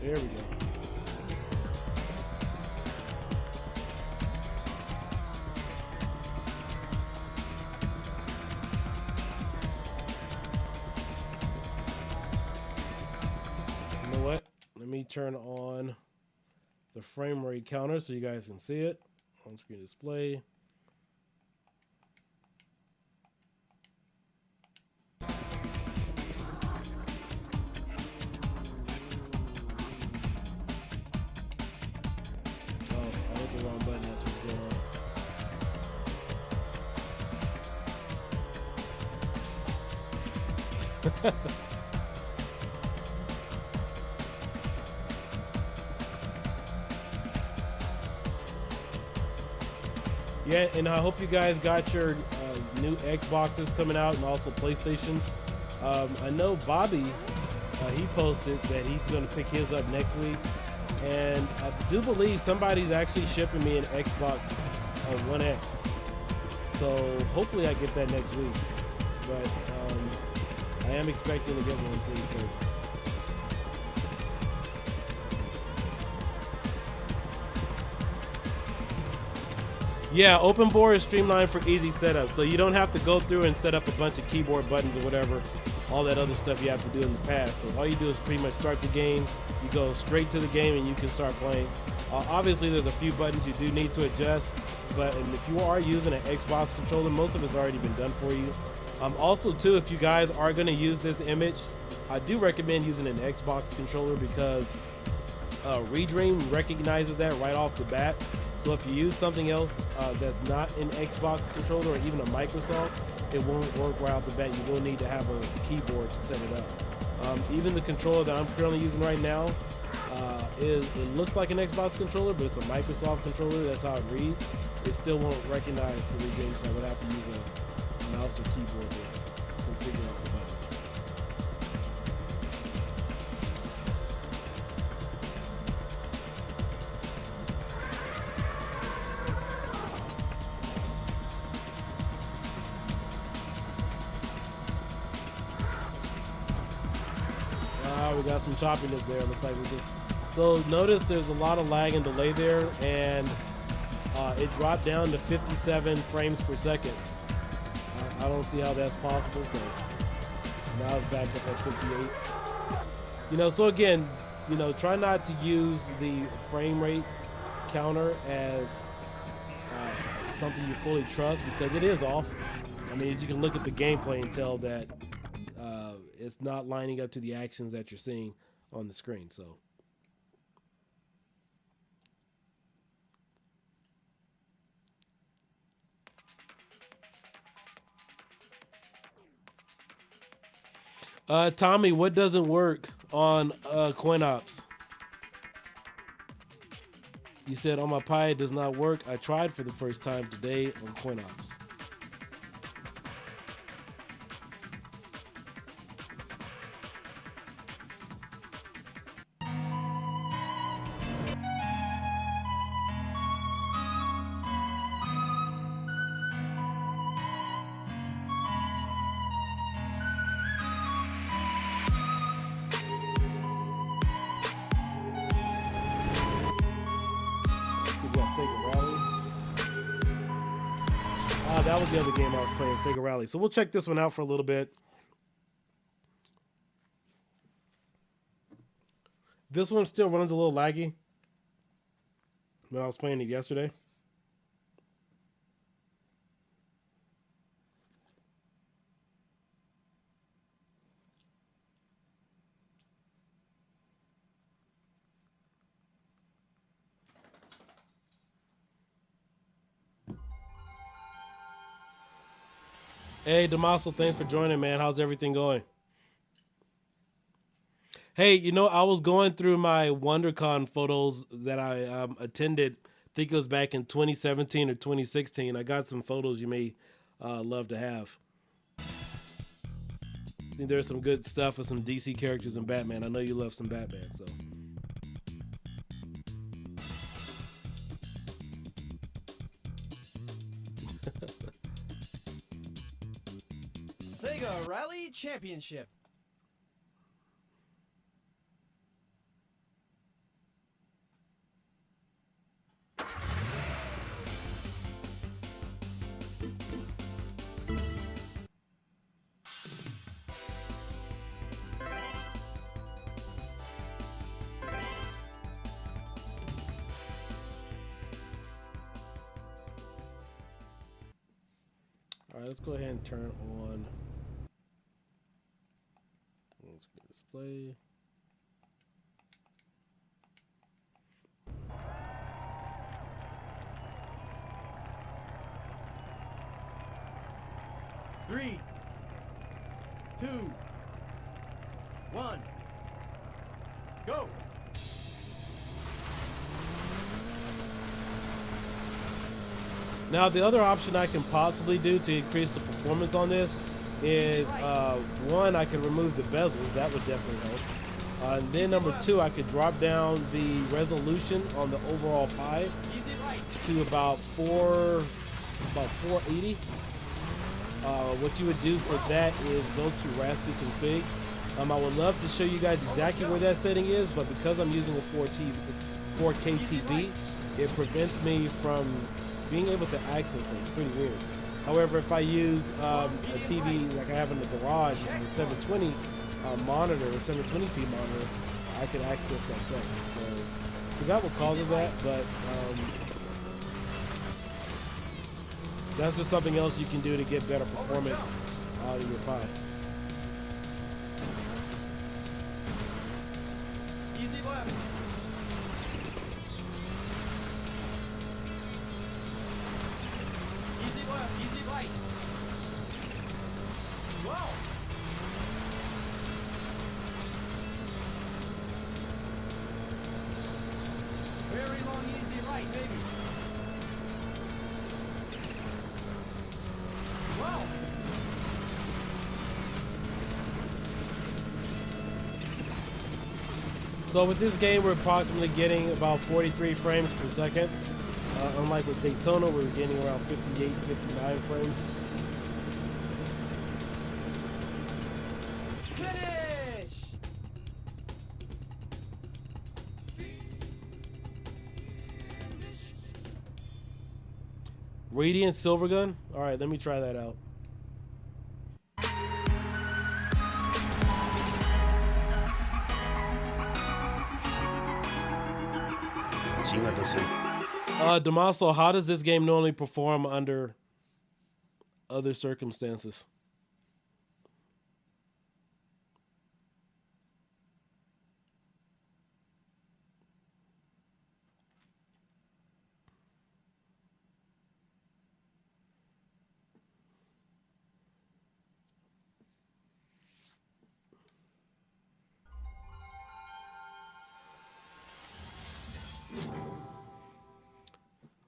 There we go. You know what? Let me turn on the frame rate counter so you guys can see it. On screen display. Yeah, and I hope you guys got your new Xboxes coming out and also PlayStations. I know Bobby, he posted that he's going to pick his up next week. And I do believe somebody's actually shipping me an Xbox One X. So hopefully I get that next week. But I am expecting to get one pretty soon. Yeah, open board is streamlined for easy setup. So you don't have to go through and set up a bunch of keyboard buttons or whatever, all that other stuff you have to do in the past. So all you do is pretty much start the game, you go straight to the game and you can start playing. Obviously there's a few buttons you do need to adjust, but if you are using an Xbox controller, most of it's already been done for you. Also too, if you guys are gonna use this image, I do recommend using an Xbox controller because Redream recognizes that right off the bat. So if you use something else that's not an Xbox controller or even a Microsoft, it won't work right off the bat. You will need to have a keyboard to set it up. Even the controller that I'm currently using right now, it looks like an Xbox controller, but it's a Microsoft controller. That's how it reads. It still won't recognize the Redream, so I would have to use a mouse or keyboard to configure out the buttons. We got some choppiness there. Looks like we just... So notice there's a lot of lag and delay there, and it dropped down to 57 frames per second. I don't see how that's possible, so now it's back up at 58. You know, so again, you know, try not to use the frame rate counter as something you fully trust, because it is off. I mean, you can look at the gameplay and tell that it's not lining up to the actions that you're seeing on the screen. So. Tommy, what doesn't work on CoinOps? You said on my Pi it does not work. I tried for the first time today on CoinOps. Sega Rally. That was the other game I was playing, Sega Rally. So we'll check this one out for a little bit. This one still runs a little laggy when I was playing it yesterday. Hey, Damaso, thanks for joining, man. How's everything going? Hey, you know, I was going through my WonderCon photos that I attended. I think it was back in 2017 or 2016. I got some photos you may love to have. I think there's some good stuff with some DC characters and Batman. I know you love some Batman, so. Sega Rally Championship. All right, let's go ahead and turn on. Let's get display. Three, 2, 1, go! Now, the other option I can possibly do to increase the performance on this is, one, I can remove the bezels. That would definitely help. And then number two, I could drop down the resolution on the overall Pi to about 480. What you would do for that is go to Raspy config. I would love to show you guys exactly where that setting is, but because I'm using a 4K TV, it prevents me from being able to access it. It's pretty weird. However, if I use a TV like I have in the garage, which is a 720 monitor, a 720p monitor, I can access that setting. So I forgot what causes that, but that's just something else you can do to get better performance out of your Pi. Easy left. Easy left, easy right. Wow. Very long easy right, baby. Wow. So with this game, we're approximately getting about 43 frames per second. Unlike with Daytona, we're getting around 58, 59 frames. Finish! Radiant Silvergun? All right, let me try that out. Damaso, how does this game normally perform under other circumstances?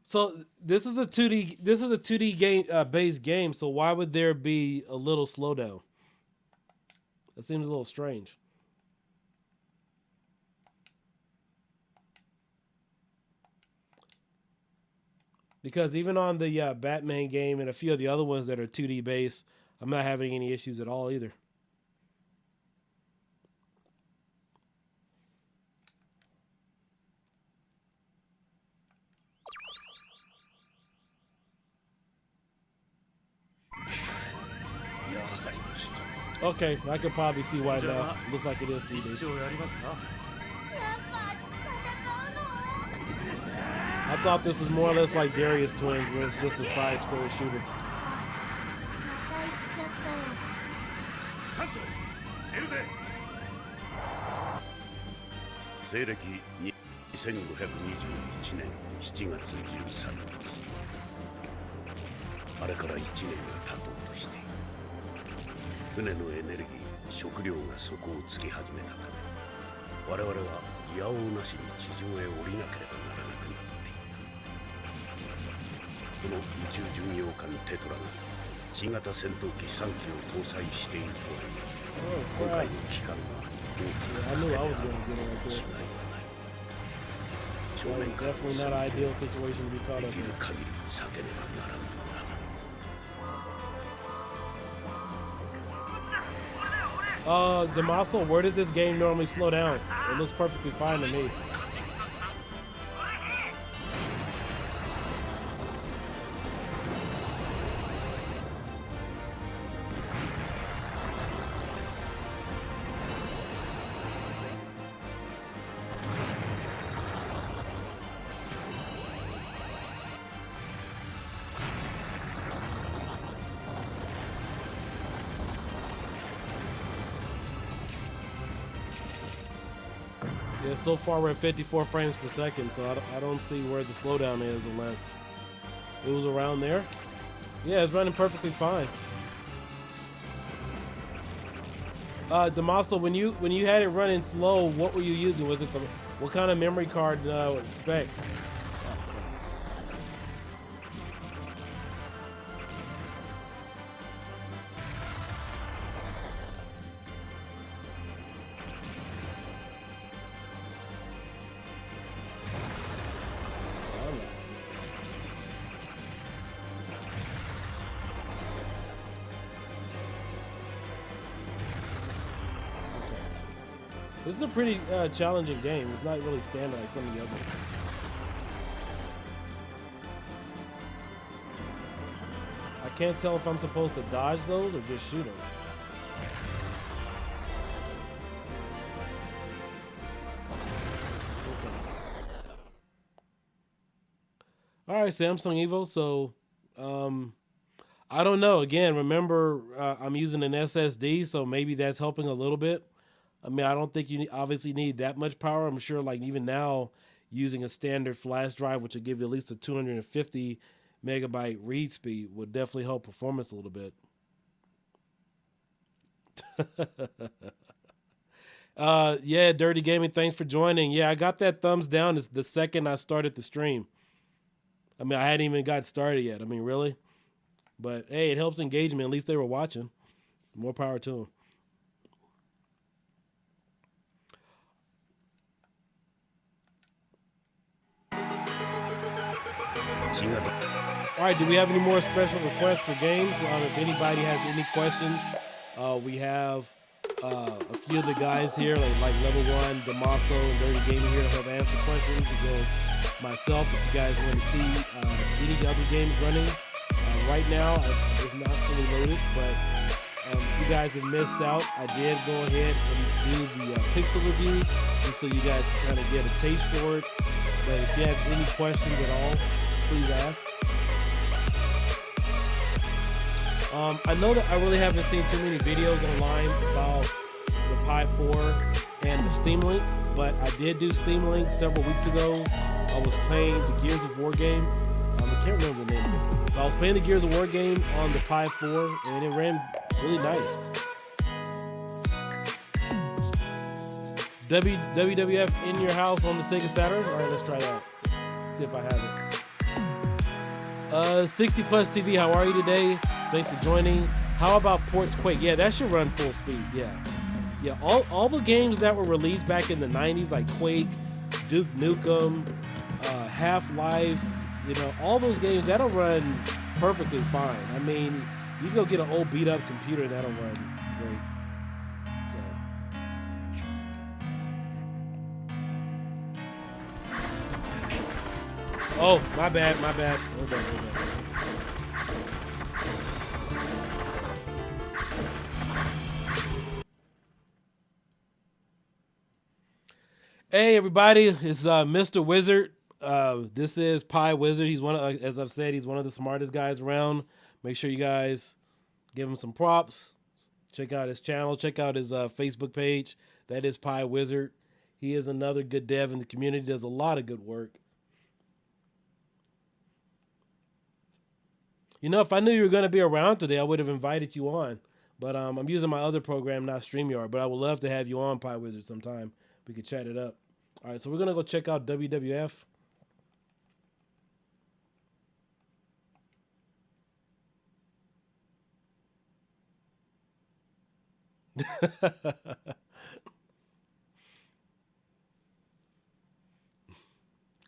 So this is a 2D game based game. So why would there be a little slowdown? That seems a little strange. Because even on the Batman game and a few of the other ones that are 2D based, I'm not having any issues at all either. Okay, I could probably see why now. Looks like it is 3D. I thought this was more or less like Darius Twins, where it's just a side-scroller shooter. 西暦2521年7月13日あれから1年が経とうとしている船のエネルギー食料が底をつき始めたため我々はいやおうなしに地上へ降りなければならなくなっていたこの宇宙巡洋艦テトラが新型戦闘機3機を搭載しているとはいえ今回の期間は大きな賭けである違いはない正面からの戦闘をできる限り避けねばならぬのだ Damaso, where does this game normally slow down? It looks perfectly fine to me. Yeah, so far we're at 54 frames per second, so I don't see where the slowdown is unless it was around there. Yeah, it's running perfectly fine. Damaso, when you had it running slow, what were you using? Was it what kind of memory card specs? This is a pretty challenging game. It's not really standard like some of the others. I can't tell if I'm supposed to dodge those or just shoot them. All right, Samsung Evo. So, I don't know. Again, remember, I'm using an SSD, so maybe that's helping a little bit. I mean, I don't think you obviously need that much power. I'm sure, like, even now, using a standard flash drive, which will give you at least a 250 megabyte read speed, would definitely help performance a little bit. Yeah, Dirty Gaming, thanks for joining. Yeah, I got that thumbs down the second I started the stream. I mean, I hadn't even got started yet. I mean, really? But, hey, it helps engagement. At least they were watching. More power to them. All right, do we have any more special requests for games? If anybody has any questions, we have a few of the guys here, like Level 1, Damaso, and Dirty Gaming here to help answer questions. Because myself, if you guys want to see any other games running, right now it's not fully loaded, but if you guys have missed out, I did go ahead and do the Pixel review, just so you guys can kind of get a taste for it. But if you have any questions at all, please ask. I know that I really haven't seen too many videos online about the Pi4 and the Steam Link, but I did do Steam Link several weeks ago. I was playing the Gears of War game. I can't remember the name of it. But I was playing the Gears of War game on the Pi4, and it ran really nice. WWF in your house on the Sega Saturn? All right, let's try that. See if I have it. 60 Plus TV, how are you today? Thanks for joining. How about Ports Quake? Yeah, that should run full speed. Yeah. All the games that were released back in the 90s, like Quake, Duke Nukem, Half-Life, you know, all those games, that'll run perfectly fine. I mean, you can go get an old beat-up computer, that'll run great. Oh, my bad. Hold on. Hey, everybody, it's Mr. Wizard. This is Pi Wizard. He's as I've said, he's one of the smartest guys around. Make sure you guys give him some props. Check out his channel. Check out his Facebook page. That is Pi Wizard. He is another good dev in the community. Does a lot of good work. You know, if I knew you were going to be around today, I would have invited you on. But I'm using my other program, not StreamYard. But I would love to have you on, Pi Wizard, sometime. We could chat it up. All right, so we're going to go check out WWF.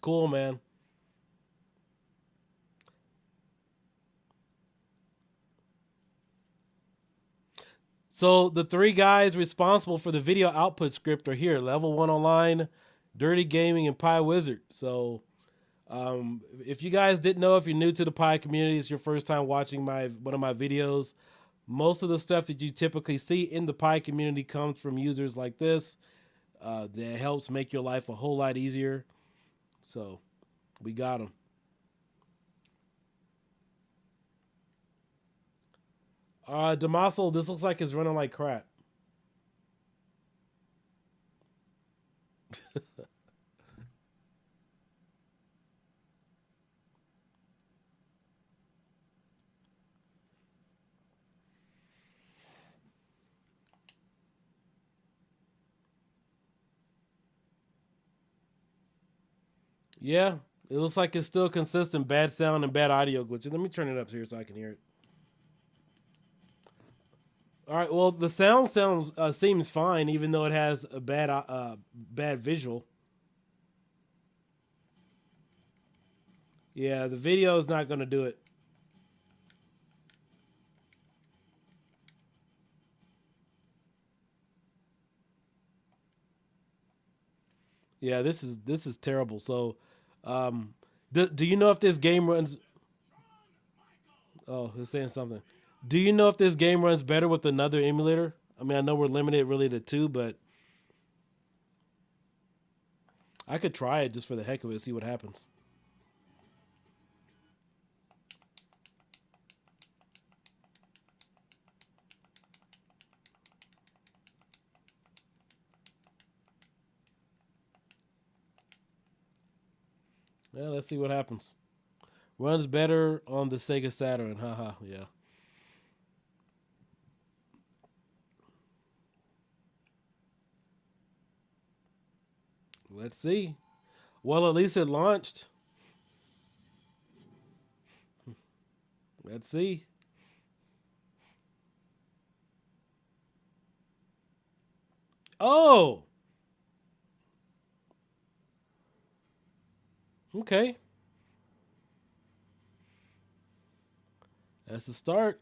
Cool, man. So the three guys responsible for the video output script are here: Level 1 Online, Dirty Gaming, and Pi Wizard. So if you guys didn't know, if you're new to the Pi community, it's your first time watching one of my videos, most of the stuff that you typically see in the Pi community comes from users like this. That helps make your life a whole lot easier. So we got them. Damaso, this looks like it's running like crap. Yeah, it looks like it's still consistent. Bad sound and bad audio glitches. Let me turn it up here so I can hear it. All right. Well, the sound seems fine, even though it has a bad visual. Yeah, the video is not going to do it. Yeah, this is terrible. So, do you know if this game runs? Oh, it's saying something. Do you know if this game runs better with another emulator? I mean, I know we're limited really to 2, but I could try it just for the heck of it, see what happens. Yeah, let's see what happens. Runs better on the Sega Saturn. Haha, yeah. Let's see. Well, at least it launched. Let's see. Oh! Okay. That's the start.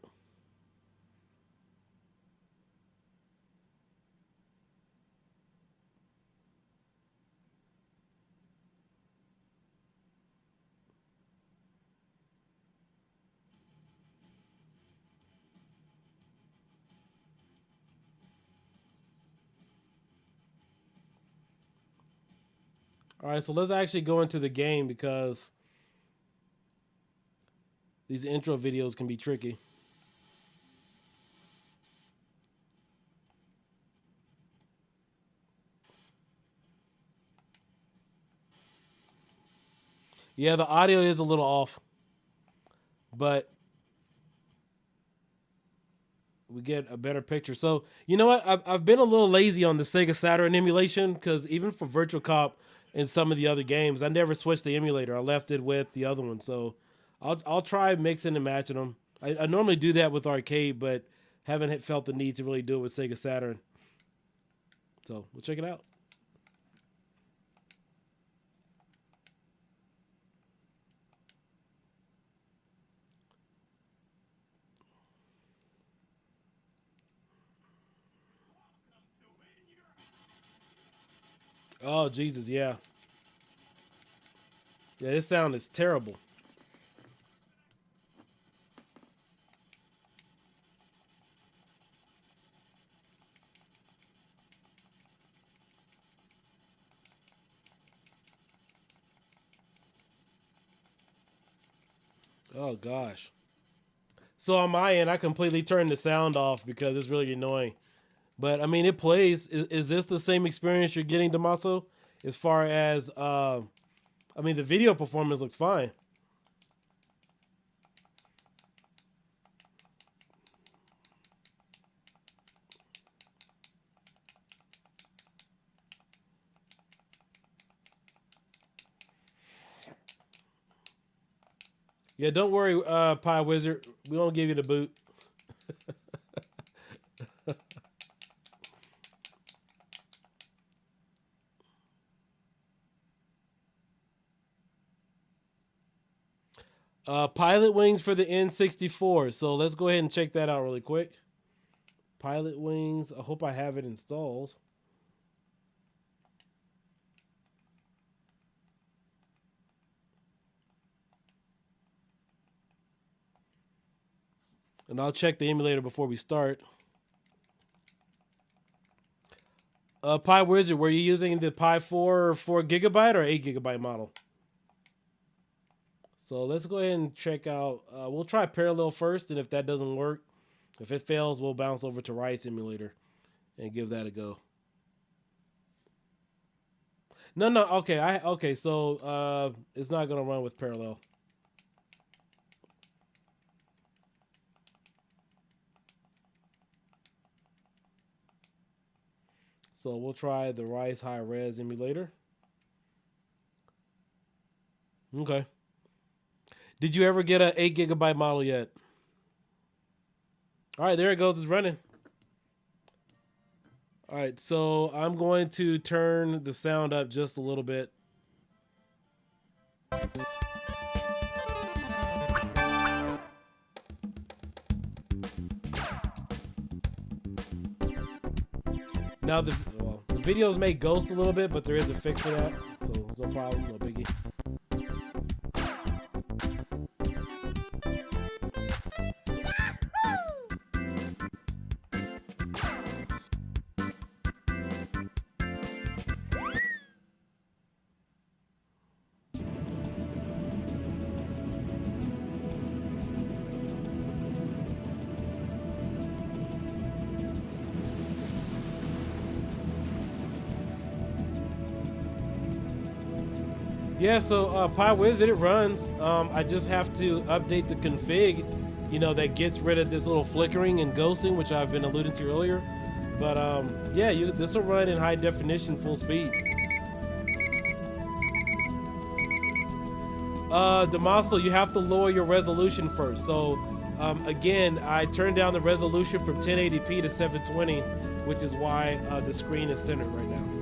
All right, so let's actually go into the game because these intro videos can be tricky. Yeah, the audio is a little off, but we get a better picture. So, you know what? I've been a little lazy on the Sega Saturn emulation because even for Virtual Cop and some of the other games, I never switched the emulator. I left it with the other one. So I'll try mixing and matching them. I normally do that with arcade, but haven't felt the need to really do it with Sega Saturn. So we'll check it out. Oh, Jesus, yeah. Yeah, this sound is terrible. Oh, gosh. So on my end, I completely turned the sound off because it's really annoying. But, I mean, it plays. Is this the same experience you're getting, Damaso? As far as, I mean, the video performance looks fine. Yeah, don't worry, Pi Wizard. We won't give you the boot. Pilot Wings for the N64. So let's go ahead and check that out really quick. Pilot Wings. I hope I have it installed. And I'll check the emulator before we start. Pi Wizard, were you using the Pi4 4GB or 8GB model? So let's go ahead and check out. We'll try parallel first, and if that doesn't work, if it fails, we'll bounce over to Rice emulator and give that a go. No, okay, okay. So it's not gonna run with parallel. So we'll try the Rice High Res emulator. Okay. Did you ever get an 8GB model yet? All right, there it goes. It's running. All right, so I'm going to turn the sound up just a little bit. Now the videos may ghost a little bit, but there is a fix for that, so it's no problem, no biggie. Yeah, so Pi Wizard, it runs. I just have to update the config, you know, that gets rid of this little flickering and ghosting, which I've been alluding to earlier. But yeah, this will run in high definition, full speed. Damaso, you have to lower your resolution first. So again, I turned down the resolution from 1080p to 720, which is why the screen is centered right now.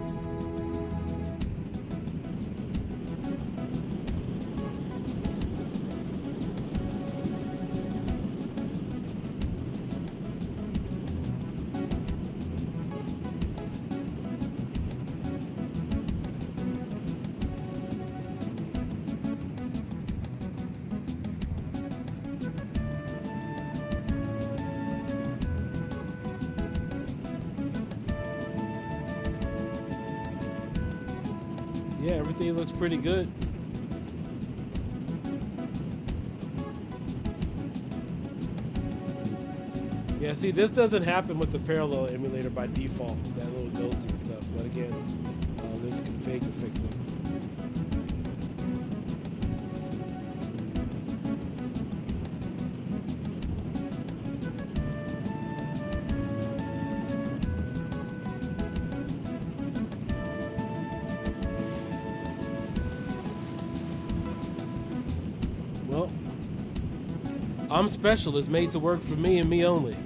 Yeah, everything looks pretty good. Yeah, see, this doesn't happen with the parallel emulator by default, that little ghosting and stuff. But again, there's a config to fix it. Well, I'm special. It's made to work for me and me only.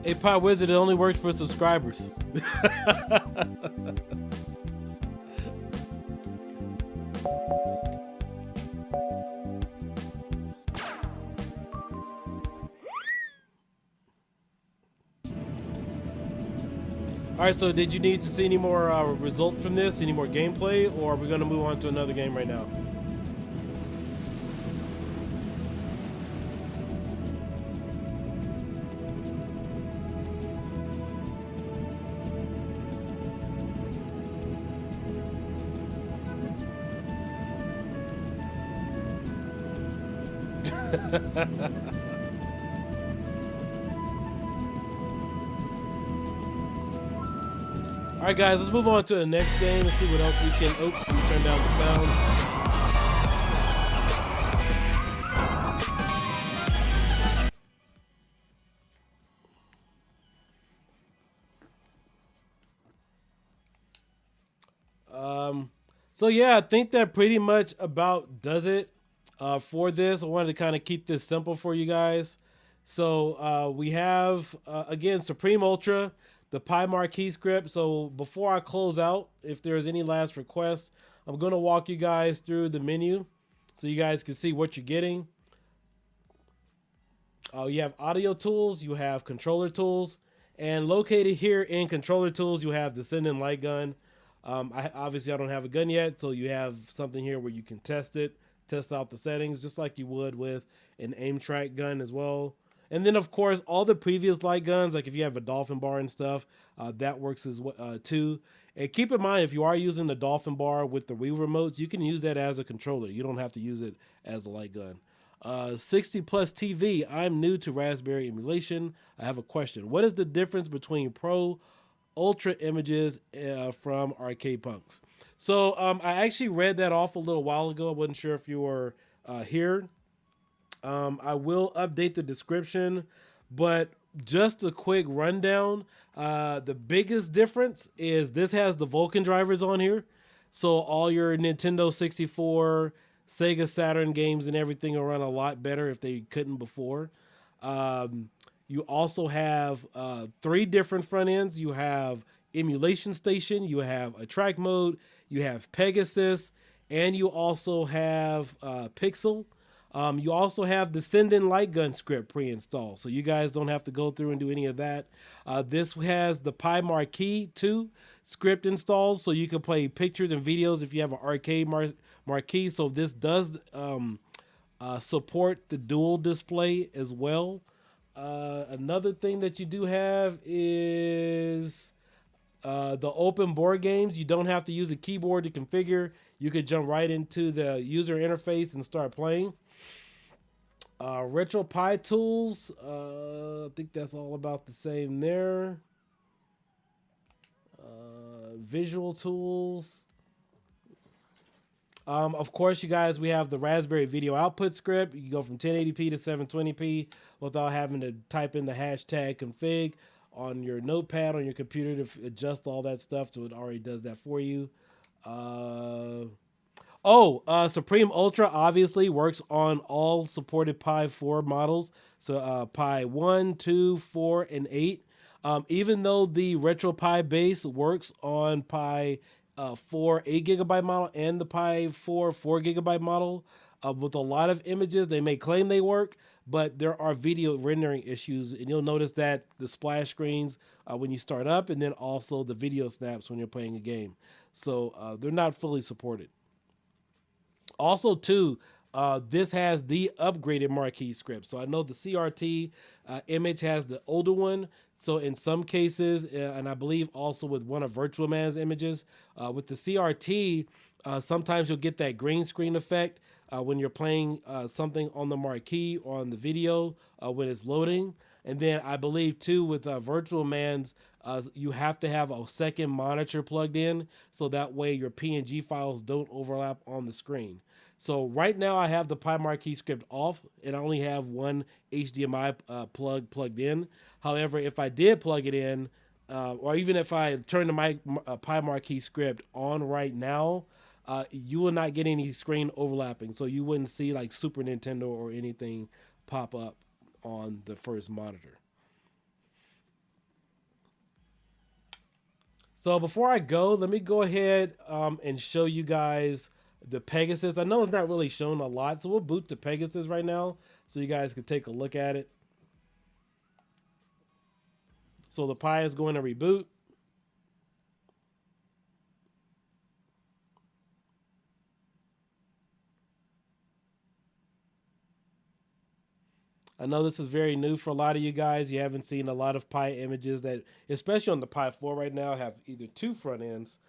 Hey, Pi Wizard, it only works for subscribers. All right, so did you need to see any more results from this, any more gameplay, or are we going to move on to another game right now? All right, guys, let's move on to the next game and see what else we can. Oh, we turn down the sound. So yeah, I think that pretty much about does it for this. I wanted to kind of keep this simple for you guys. So we have, again, Supreme Ultra, the Pi Marquee script. So before I close out, if there's any last requests, I'm going to walk you guys through the menu so you guys can see what you're getting. You have audio tools, you have controller tools, and located here in controller tools, you have the send and light gun. Obviously, I don't have a gun yet, so you have something here where you can test it, test out the settings, just like you would with an aim track gun as well. And then, of course, all the previous light guns, like if you have a dolphin bar and stuff, that works as well, too. And keep in mind, if you are using the dolphin bar with the Wii remotes, you can use that as a controller. You don't have to use it as a light gun. 60 plus TV. I'm new to Raspberry emulation. I have a question. What is the difference between Pro, Ultra images from Arcade Punks? So I actually read that off a little while ago. I wasn't sure if you were here. I will update the description, but just a quick rundown. The biggest difference is this has the Vulkan drivers on here. So all your Nintendo 64, Sega Saturn games and everything will run a lot better if they couldn't before. You also have 3 different front ends. You have Emulation Station, you have a track mode, you have Pegasus, and you also have Pixel. You also have the send in light gun script pre-installed, so you guys don't have to go through and do any of that. This has the Pi Marquee 2 script installed, so you can play pictures and videos if you have an arcade marquee. So this does support the dual display as well. Another thing that you do have is the open board games. You don't have to use a keyboard to configure. You could jump right into the user interface and start playing. Retropie tools, I think that's all about the same there. Visual tools. Of course, you guys, we have the Raspberry video output script. You can go from 1080p to 720p without having to type in the hashtag config on your notepad on your computer to adjust all that stuff. So it already does that for you. Supreme Ultra obviously works on all supported Pi 4 models. So Pi 1, 2, 4, and 8. Even though the Retropie base works on Pi 4 8GB model and the Pi4 4GB model, With a lot of images, they may claim they work, but there are video rendering issues, and you'll notice that the splash screens when you start up, and then also the video snaps when you're playing a game. So they're not fully supported. Also, too, this has the upgraded marquee script. So I know the CRT image has the older one. So in some cases, and I believe also with one of Virtual Man's images, with the CRT, sometimes you'll get that green screen effect when you're playing something on the marquee or on the video when it's loading. And then I believe too with Virtual Man's, you have to have a second monitor plugged in so that way your PNG files don't overlap on the screen. So right now I have the Pi marquee script off and I only have one HDMI plug plugged in. However, if I did plug it in, or even if I turn the Pi marquee script on right now, you will not get any screen overlapping. So you wouldn't see like Super Nintendo or anything pop up on the first monitor. So before I go, let me go ahead and show you guys the Pegasus. I know it's not really shown a lot, so we'll boot to Pegasus right now so you guys can take a look at it. So the Pi is going to reboot. I know this is very new for a lot of you guys. You haven't seen a lot of Pi images that, especially on the Pi 4 right now, have either two front ends,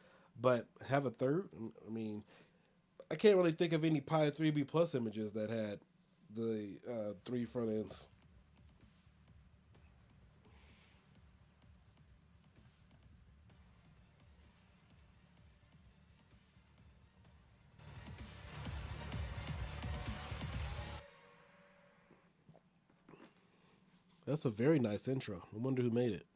but have a third. I mean, I can't really think of any Pi 3B Plus images that had the three front ends. That's a very nice intro. I wonder who made it.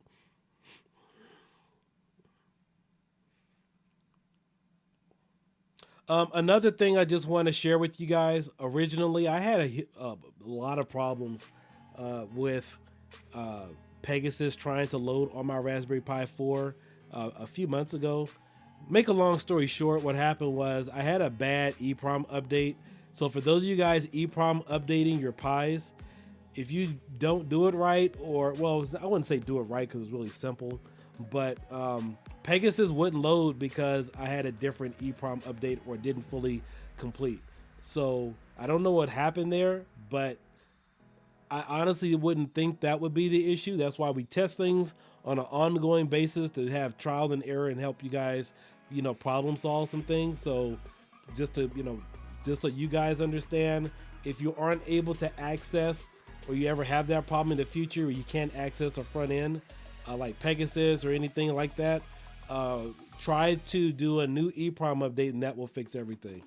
Another thing I just want to share with you guys. Originally, I had a lot of problems with Pegasus trying to load on my Raspberry Pi 4 a few months ago. Make a long story short, what happened was I had a bad EEPROM update. So for those of you guys EEPROM updating your Pis, if you don't do it right, or well, I wouldn't say do it right because it's really simple, but Pegasus wouldn't load because I had a different EEPROM update or didn't fully complete. So I don't know what happened there, but I honestly wouldn't think that would be the issue. That's why we test things on an ongoing basis to have trial and error and help you guys, problem solve some things. So just to, just so you guys understand, if you aren't able to access or you ever have that problem in the future where you can't access a front end like Pegasus or anything like that, try to do a new EEPROM update and that will fix everything.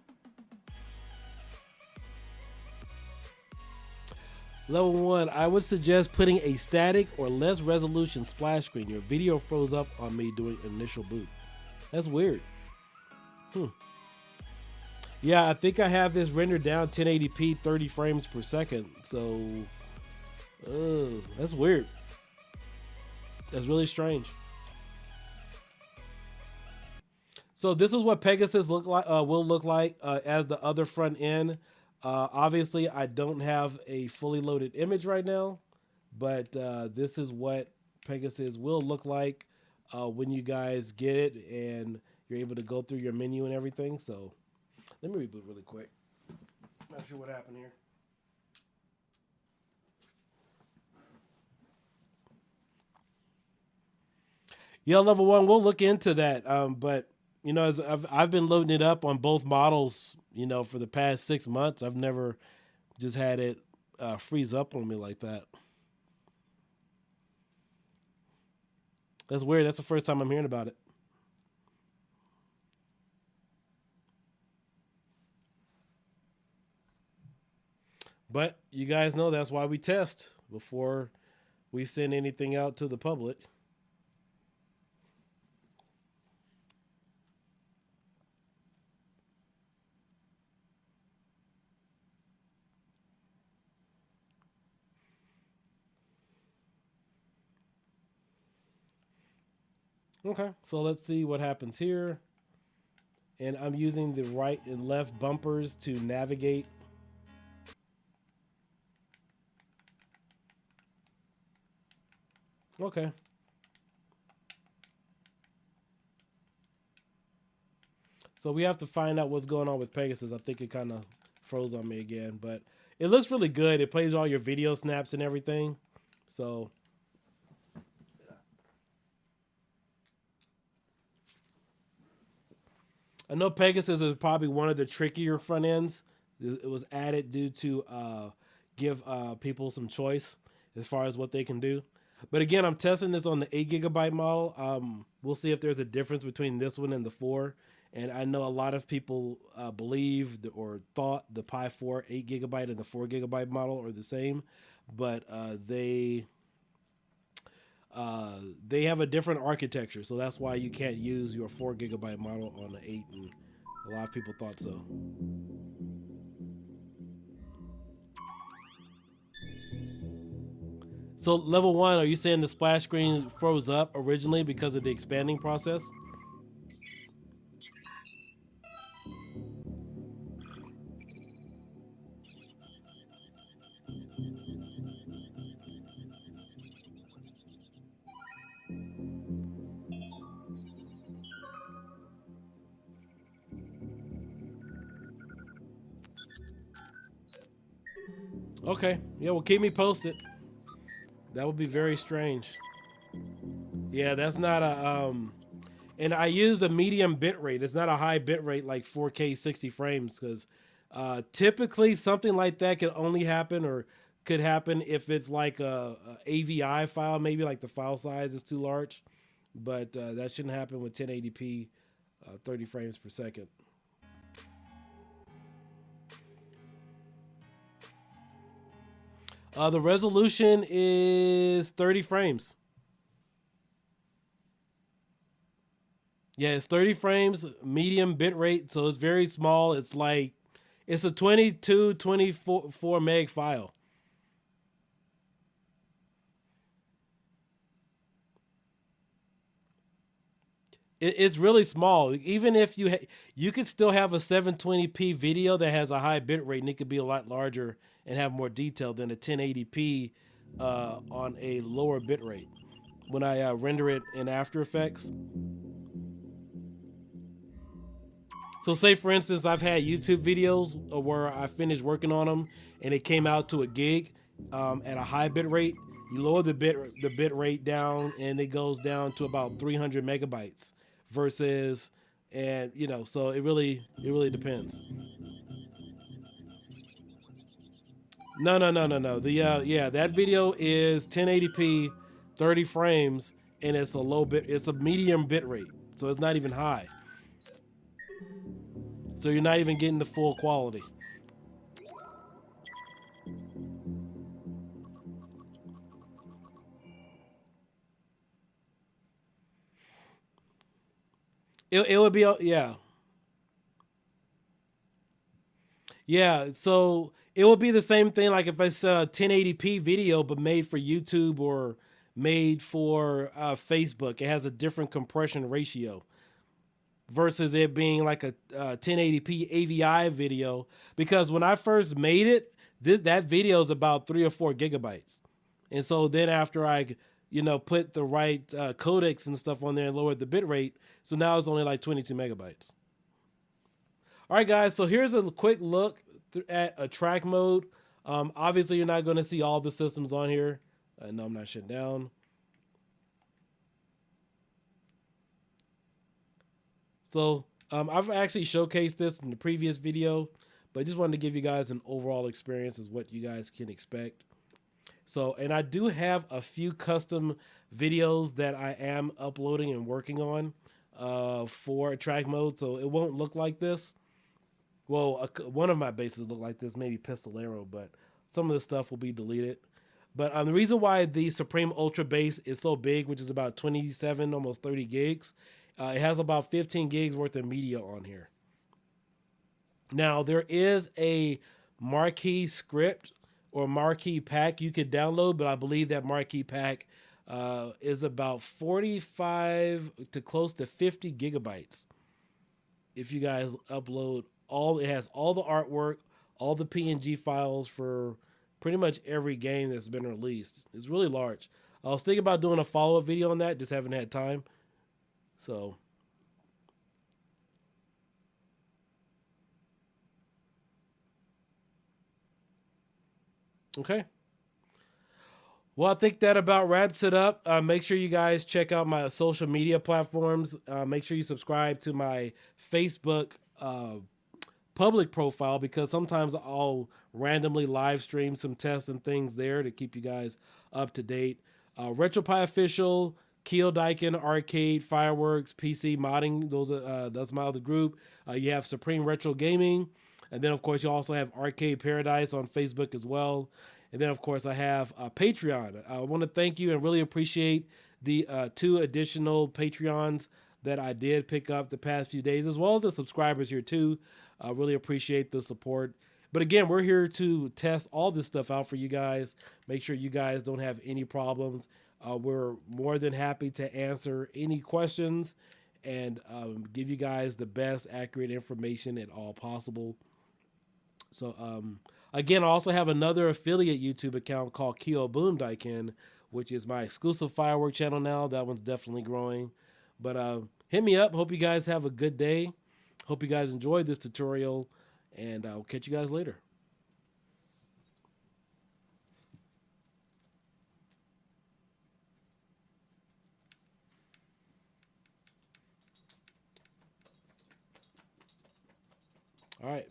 Level 1, I would suggest putting a static or less resolution splash screen. Your video froze up on me doing initial boot. That's weird. Yeah, I think I have this rendered down 1080p 30 frames per second. So, that's weird. That's really strange. So this is what Pegasus will look like as the other front end. Obviously, I don't have a fully loaded image right now, but this is what Pegasus will look like when you guys get it and you're able to go through your menu and everything. So let me reboot really quick. Not sure what happened here. Yeah, level 1, we'll look into that. But as I've been loading it up on both models, for the past 6 months. I've never just had it freeze up on me like that. That's weird. That's the first time I'm hearing about it. But you guys know that's why we test before we send anything out to the public. Okay, so let's see what happens here. And I'm using the right and left bumpers to navigate Okay. So we have to find out what's going on with Pegasus. I think it kind of froze on me again, but it looks really good. It plays all your video snaps and everything. So I know Pegasus is probably one of the trickier front ends. It was added due to give people some choice as far as what they can do. But again, I'm testing this on the 8 GB model. We'll see if there's a difference between this one and the 4. And I know a lot of people believed or thought the Pi4 8 GB and the 4 GB model are the same, but they have a different architecture, so that's why you can't use your 4 GB model on the 8, and a lot of people thought so. So level 1, are you saying the splash screen froze up originally because of the expanding process? Okay, yeah, well, keep me posted. That would be very strange. Yeah, that's not a and I use a medium bit rate. It's not a high bit rate like 4K 60 frames, because typically something like that could only happen or could happen if it's like a AVI file, maybe like the file size is too large, but that shouldn't happen with 1080p 30 frames per second. The resolution is 30 frames. Yeah, it's 30 frames, medium bit rate, so it's very small. It's like, it's a 24 meg file. It's really small. Even if you could still have a 720p video that has a high bit rate, and it could be a lot larger and have more detail than a 1080p on a lower bit rate when I render it in After Effects. So say for instance, I've had YouTube videos where I finished working on them and it came out to a gig at a high bit rate. You lower the bit rate down and it goes down to about 300 megabytes versus, and you know, so it really depends. No. The yeah, that video is 1080p, 30 frames, and it's a low bit. It's a medium bit rate, so it's not even high. So you're not even getting the full quality. It would be, yeah. So it would be the same thing like if it's a 1080p video but made for YouTube or made for Facebook. It has a different compression ratio versus it being like a 1080p AVI video, because when I first made it, that video is about 3 or 4 gigabytes, and so then after I put the right codecs and stuff on there and lowered the bit rate, so now it's only like 22 megabytes. All right, guys, so here's a quick look at a track mode. Obviously you're not going to see all the systems on here. No, I'm not shut down. So I've actually showcased this in the previous video, but I just wanted to give you guys an overall experience as what you guys can expect. So, and I do have a few custom videos that I am uploading and working on for track mode, so it won't look like this. Well, one of my bases look like this, maybe Pistolero, but some of the stuff will be deleted. But the reason why the Supreme Ultra base is so big, which is about 27, almost 30 gigs, it has about 15 gigs worth of media on here. Now, there is a marquee script or marquee pack you could download, but I believe that marquee pack is about 45 to close to 50 gigabytes. If you guys upload it has all the artwork, all the PNG files for pretty much every game that's been released. It's really large. I was thinking about doing a follow-up video on that, just haven't had time. So, okay. Well, I think that about wraps it up. Make sure you guys check out my social media platforms. Make sure you subscribe to my Facebook public profile, because sometimes I'll randomly live stream some tests and things there to keep you guys up to date. Retropie Official, Keel Daikin, Arcade, Fireworks, PC Modding, that's my other group. You have Supreme Retro Gaming, and then of course you also have Arcade Paradise on Facebook as well. And then of course I have Patreon. I want to thank you and really appreciate the 2 additional Patreons that I did pick up the past few days, as well as the subscribers here too. I really appreciate the support. But again, we're here to test all this stuff out for you guys. Make sure you guys don't have any problems. We're more than happy to answer any questions and give you guys the best accurate information at all possible. So again, I also have another affiliate YouTube account called Kyo Boom Daikin, which is my exclusive firework channel now. That one's definitely growing. But hit me up. Hope you guys have a good day. Hope you guys enjoyed this tutorial, and I'll catch you guys later. All right.